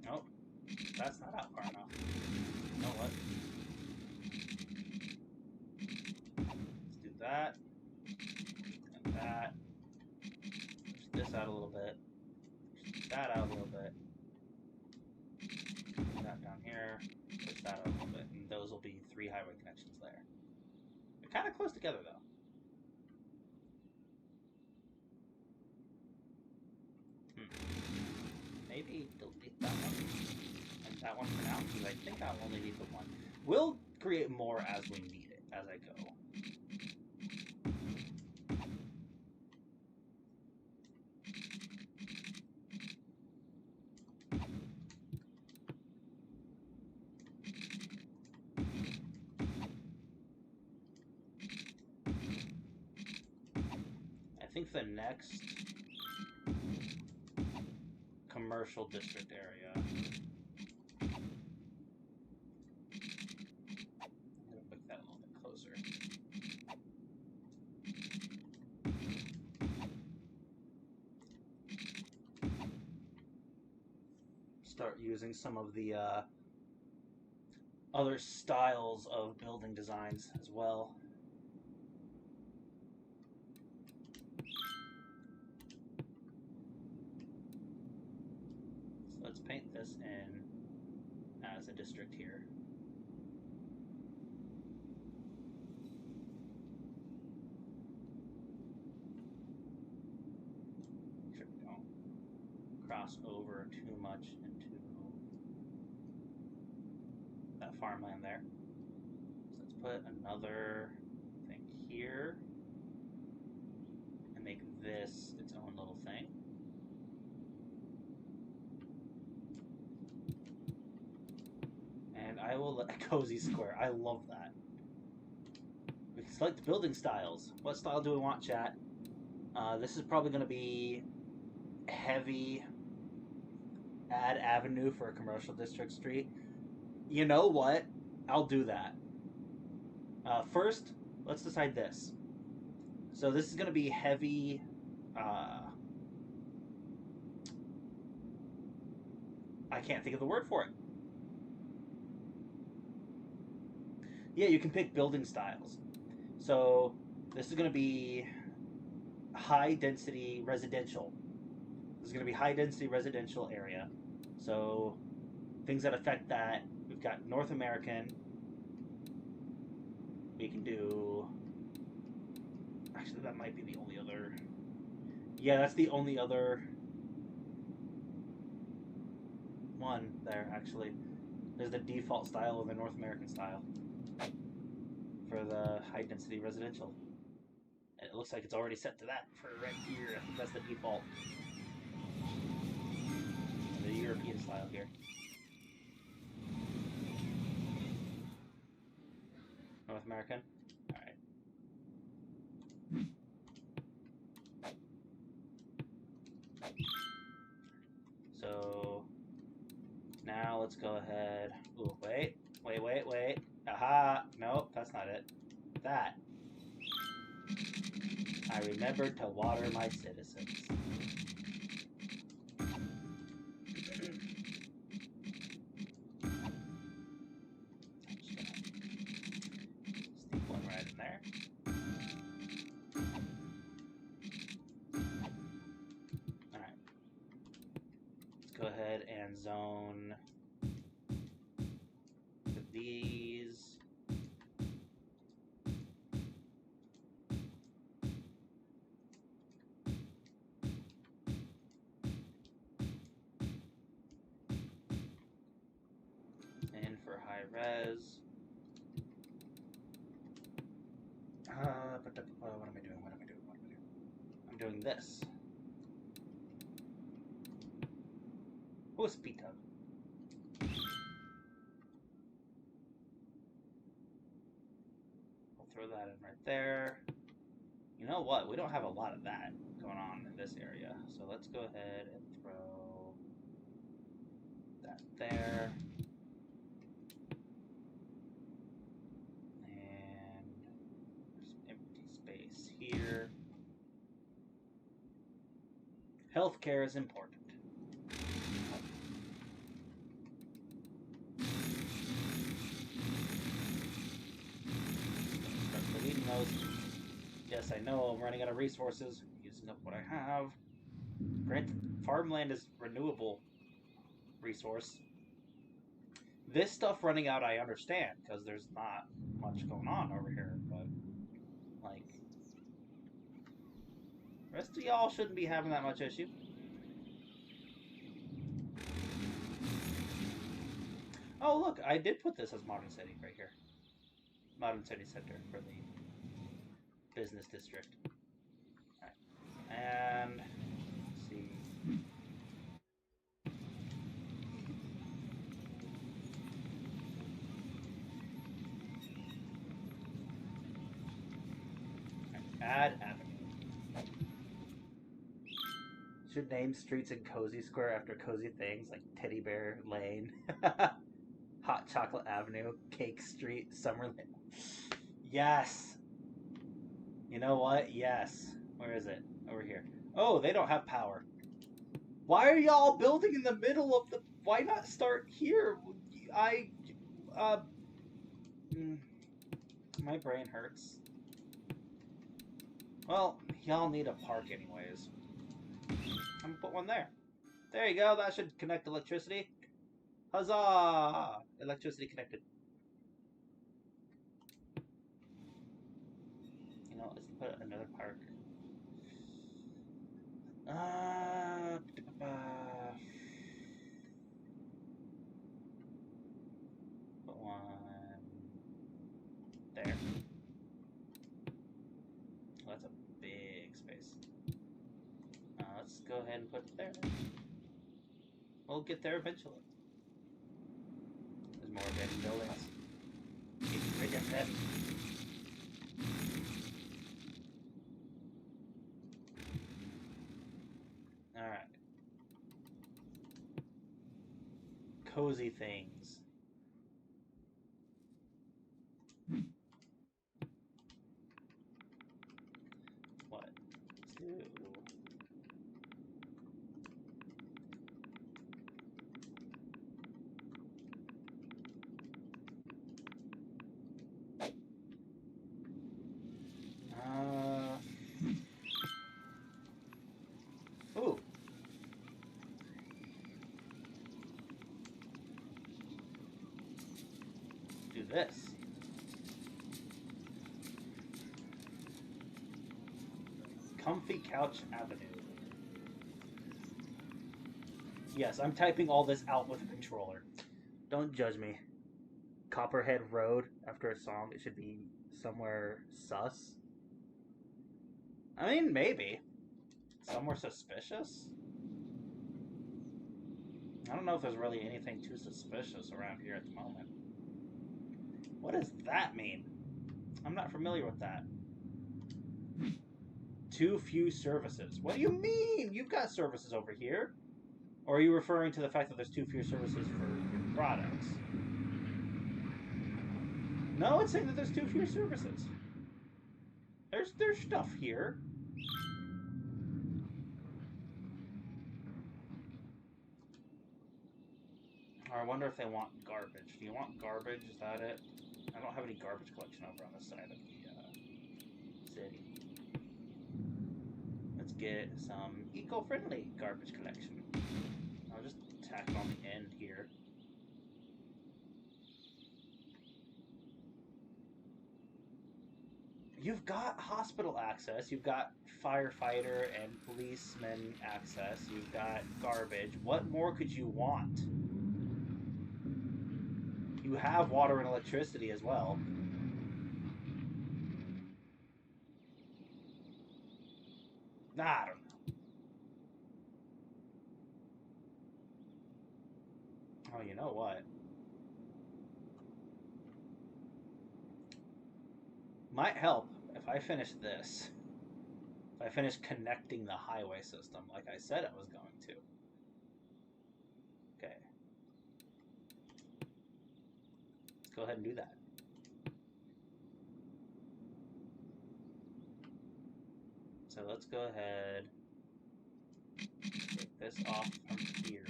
Nope, that's not out far enough. You know what? Let's do that. And that. Push this out a little bit. Push that out a little bit. Put that down here. Push that out a little bit. And those will be 3 highway connections there. They're kind of close together, though. Maybe delete that one and that one for now, because I think I'll only need the one. We'll create more as we need it, as I go. I think the next commercial district area. I'm going to make that a little bit closer. start using some of the other styles of building designs as well. So let's paint this in as a district here. Make sure we don't cross over too much into that farmland there. So let's put another thing here and make this its own little thing. And I will let Cozy Square. I love that. We can select building styles. What style do we want, chat? This is probably going to be heavy. Add avenue for a commercial district street. You know what? I'll do that. First, let's decide this. So this is going to be heavy. I can't think of the word for it. Yeah, you can pick building styles. So this is going to be high density residential. This is going to be high density residential area. So things that affect that, we've got North American. We can do. Actually, that might be the only other. Yeah, that's the only other one there, actually. There's the default style of the North American style for the high density residential. And it looks like it's already set to that for right here. I think that's the default. The European style here. North American? Alright. So now let's go ahead. Ooh, wait. Aha! Nope, that's not it. That. I remembered to water my citizens. Stick one right in there. Alright. Let's go ahead and zone these. And for high res. What am I doing? I'm doing this. Oh, speed tug. I'll throw that in right there. You know what? We don't have a lot of that going on in this area. So let's go ahead and throw that there. And there's some empty space here. Healthcare is important. Start deleting those. Yes, I know I'm running out of resources, using up what I have. Granted, farmland is renewable resource. This stuff running out, I understand, because there's not much going on over here, but, like, the rest of y'all shouldn't be having that much issue. Oh, look, I did put this as Modern City right here. Modern City Center for the business district. Alright. And let's see. Add avenue. Should name streets in Cozy Square after cozy things like Teddy Bear Lane, Hot Chocolate Avenue, Cake Street, Summerlin. Yes. You know what? Yes. Where is it? Over here. Oh, they don't have power. Why are y'all building in the middle of the Why not start here? I, uh, my brain hurts. Well, y'all need a park anyways. I'm gonna put one there. There you go. That should connect electricity. Huzzah! Electricity connected. You know, let's put another park. Put one there. Oh, that's a big space. Let's go ahead and put it there. We'll get there eventually. There's more abandoned buildings. Right there, Alright. Cozy things. What? Let's do... Ooh. Do this. Comfy Couch Avenue. Yes, I'm typing all this out with a controller. Don't judge me. Copperhead Road after a song, it should be somewhere sus. I mean, maybe. Somewhere suspicious? I don't know if there's really anything too suspicious around here at the moment. What does that mean? I'm not familiar with that. Too few services. What do you mean? You've got services over here. Or are you referring to the fact that there's too few services for your products? No, it's saying that there's too few services. There's stuff here. Or I wonder if they want garbage. Do you want garbage? Is that it? I don't have any garbage collection over on this side of the city. Let's get some eco-friendly garbage collection. I'll just tack it on the end here. You've got hospital access, you've got firefighter and policeman access, you've got garbage. What more could you want? You have water and electricity as well. I don't know. Oh, you know what? Might help if I finish this. If I finish connecting the highway system like I said I was going to. Okay. Let's go ahead and do that. So let's go ahead, take this off from here.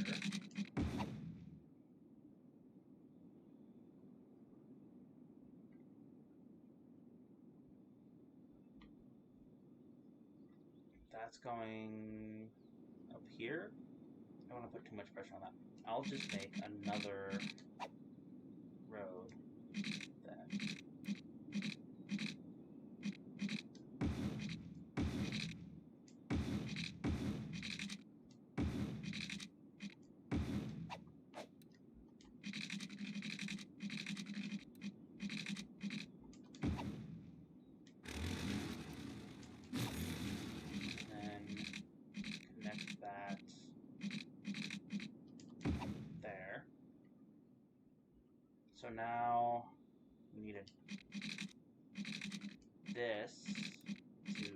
That's going up here. I don't want to put too much pressure on that. I'll just make another road then. So now we need this to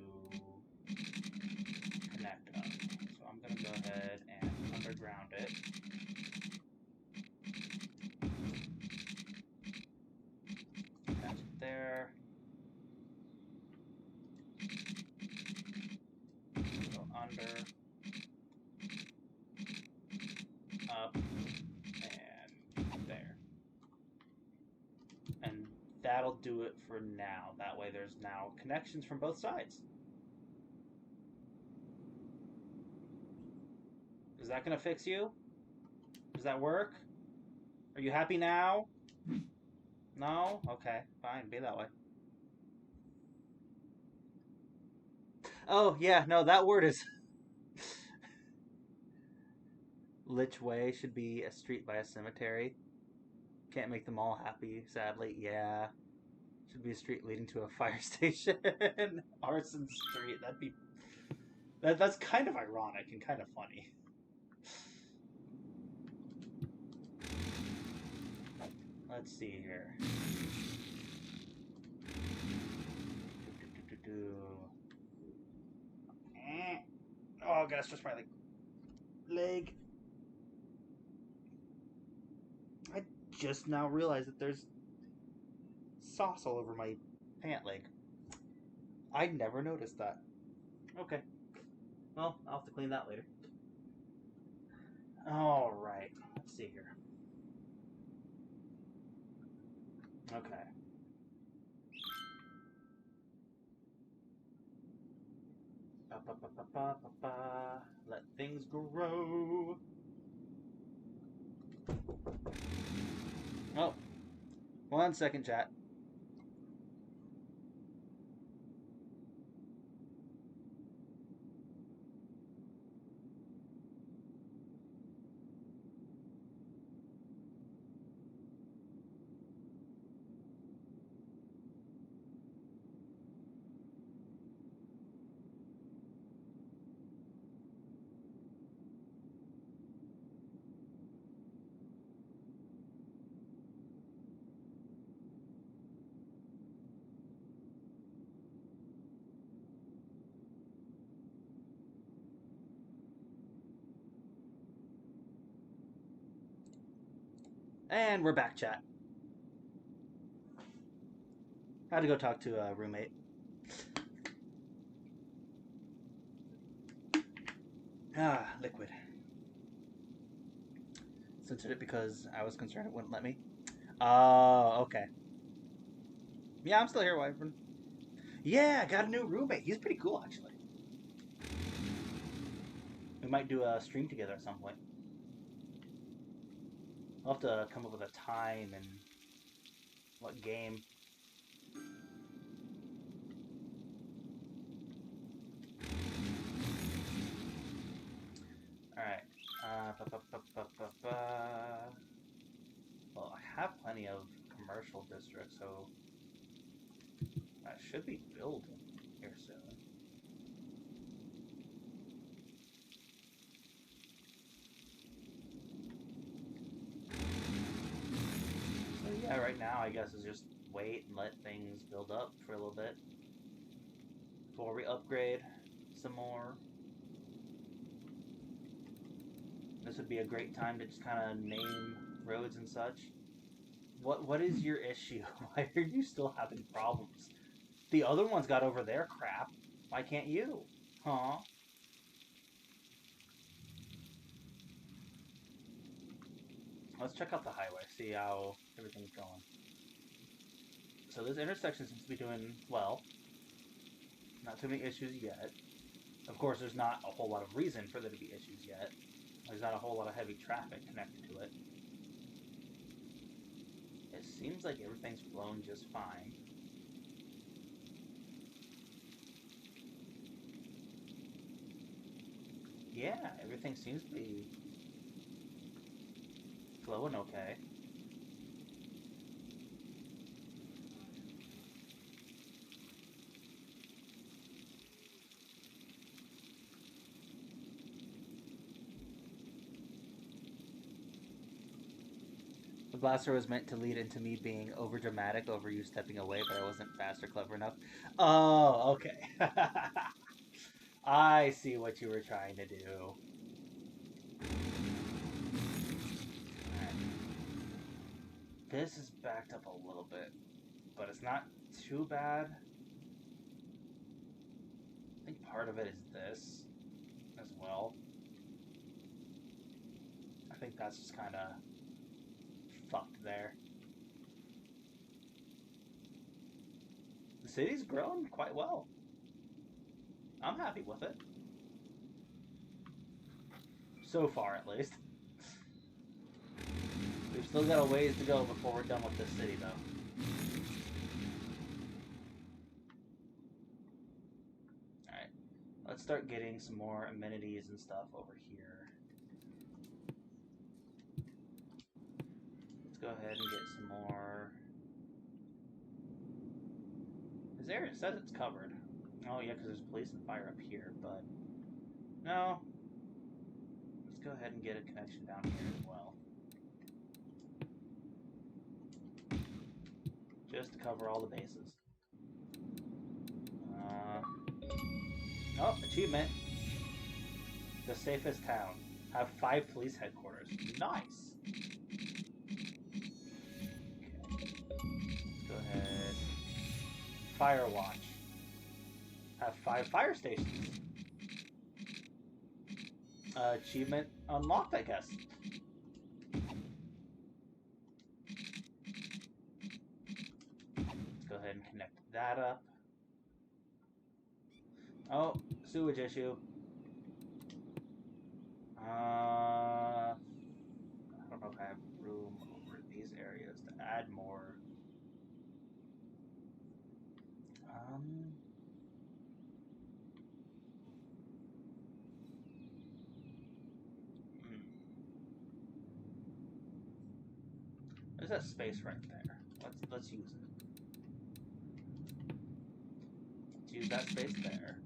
connect up. So I'm going to go ahead and underground it. Attach it there. Go under. Up. do it for now. That way there's now connections from both sides. Is that going to fix you? Does that work? Are you happy now? No? Okay, fine. Be that way. Oh, yeah, no, that word is... Lich Way should be a street by a cemetery. Can't make them all happy, sadly. Yeah. Should be a street leading to a fire station. Arson Street. That'd be... That's kind of ironic and kind of funny. Let's see here. Oh, I gotta stretch my leg. I just now realized that there's sauce all over my pant leg. I never noticed that. Okay. Well, I'll have to clean that later. Alright. Let's see here. Okay. Let things grow. Oh. 1 second, chat. And we're back, chat. Had to go talk to a roommate. Liquid. Censored it because I was concerned it wouldn't let me. Oh, okay. Yeah, I'm still here, Wyvern. Yeah, I got a new roommate. He's pretty cool, actually. We might do a stream together at some point. I'll have to come up with a time and what game. Alright. Well, I have plenty of commercial districts, so I should be building here soon. So yeah, right now I guess is just wait and let things build up for a little bit before we upgrade some more. This would be a great time to just kind of name roads and such. What is your issue? Why are you still having problems? The other ones got over their crap. Why can't you? Huh? Let's check out the highway, see how everything's going. So this intersection seems to be doing well. Not too many issues yet. Of course, there's not a whole lot of reason for there to be issues yet. There's not a whole lot of heavy traffic connected to it. It seems like everything's flowing just fine. Yeah, everything seems to be flowing okay. The blaster was meant to lead into me being overdramatic over you stepping away, but I wasn't fast or clever enough. Oh, okay. I see what you were trying to do. Right. This is backed up a little bit, but it's not too bad. I think part of it is this as well. I think that's just kind of fucked there. The city's grown quite well. I'm happy with it. So far, at least. We've still got a ways to go before we're done with this city, though. Alright. Let's start getting some more amenities and stuff over here. Let's go ahead and get some more. This area says it's covered. Oh, yeah, because there's police and fire up here, but... No. Let's go ahead and get a connection down here as well. Just to cover all the bases. Oh, achievement. The safest town. Have 5 police headquarters. Nice! Okay. Let's go ahead. Fire watch. Have 5 fire stations. Achievement unlocked, I guess. Let's go ahead and connect that up. Oh, sewage issue. I don't know if I have room over these areas to add more. There's that space right there. Let's use it. Let's use that space there.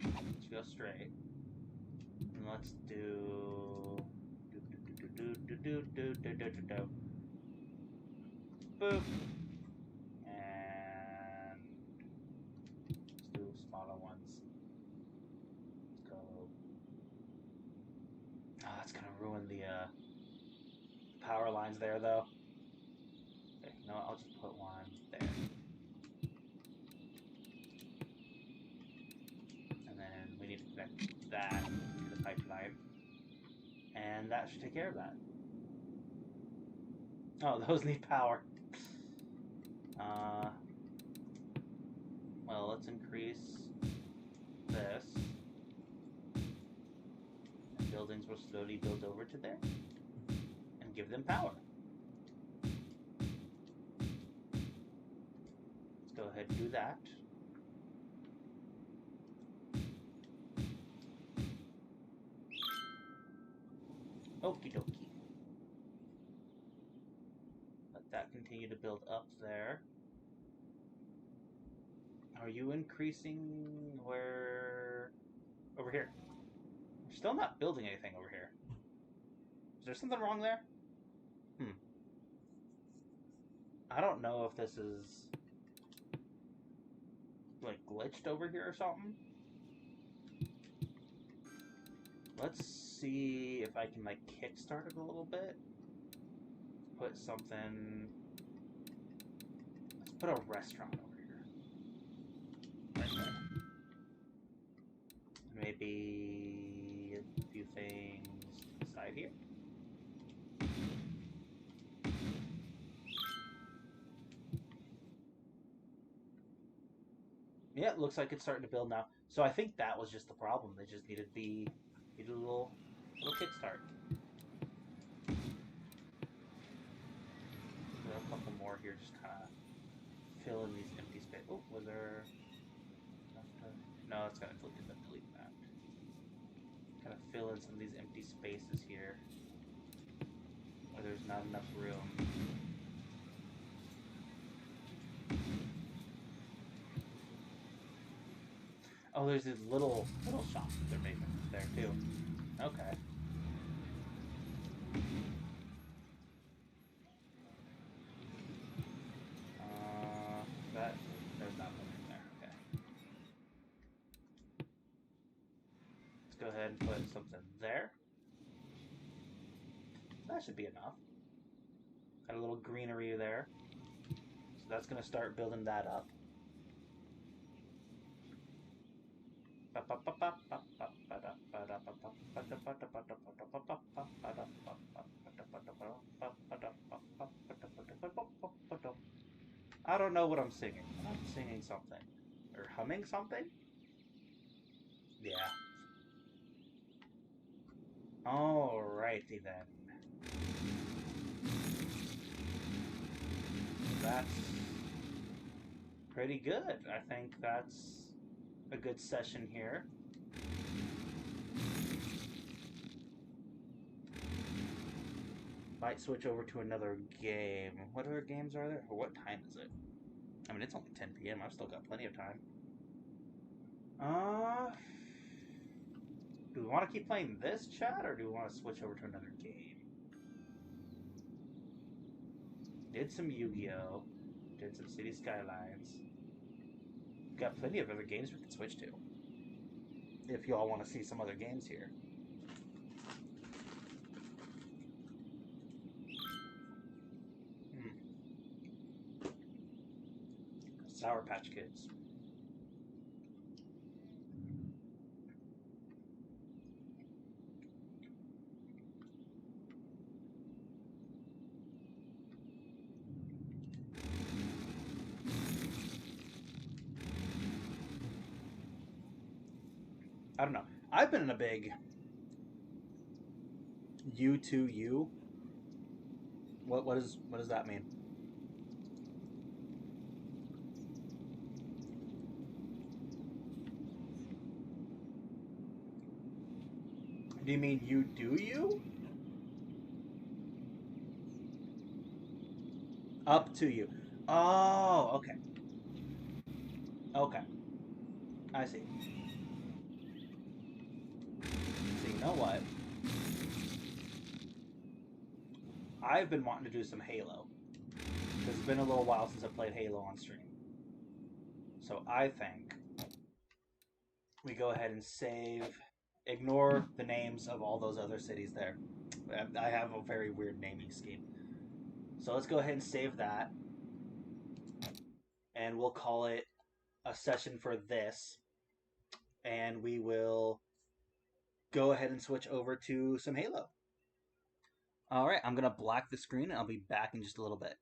Let's go straight. And let's do boop. And let's do smaller ones. Let's go. Oh, that's gonna ruin the power lines there, though. Okay, you know what? I'll just put one there. And then we need to connect that to the pipeline. And that should take care of that. Oh, those need power. Well, let's increase this. And buildings will slowly build over to there. And give them power. Let's go ahead and do that. Okie dokie. Let that continue to build up there. Are you increasing where... Over here. You're still not building anything over here. Is there something wrong there? I don't know if this is... like glitched over here or something. Let's see if I can like kickstart it a little bit. Put something... Let's put a restaurant over here. Right there. Maybe a few things inside here. Yeah, it looks like it's starting to build now. So I think that was just the problem. They just needed a little kickstart. There are a couple more here, just kind of fill in these empty spaces. Oh, was there enough to... No, it's gonna delete that. Kind of fill in some of these empty spaces here where there's not enough room. Oh, there's these little shops that they're making there too. Okay. There's nothing in there. Okay. Let's go ahead and put something there. That should be enough. Got a little greenery there. So that's gonna start building that up. I don't know what I'm singing. I'm singing something. Or humming something? Yeah. Alrighty then. That's pretty good. I think that's a good session here. Might switch over to another game. What other games are there? Or what time is it? I mean, it's only 10 p.m. I've still got plenty of time. Do we want to keep playing this chat, or do we want to switch over to another game? Did some Yu-Gi-Oh! Did some City Skylines. Got plenty of other games we can switch to. If you all want to see some other games here. Sour Patch Kids. I don't know. I've been in a big U2U. What does that mean? Do you mean you do you? Up to you. Oh, okay. Okay. I see. So you know what? I've been wanting to do some Halo. It's been a little while since I played Halo on stream. So I think we go ahead and save. Ignore the names of all those other cities there. I have a very weird naming scheme. So let's go ahead and save that. And we'll call it a session for this. And we will go ahead and switch over to some Halo. All right, I'm going to black the screen and I'll be back in just a little bit.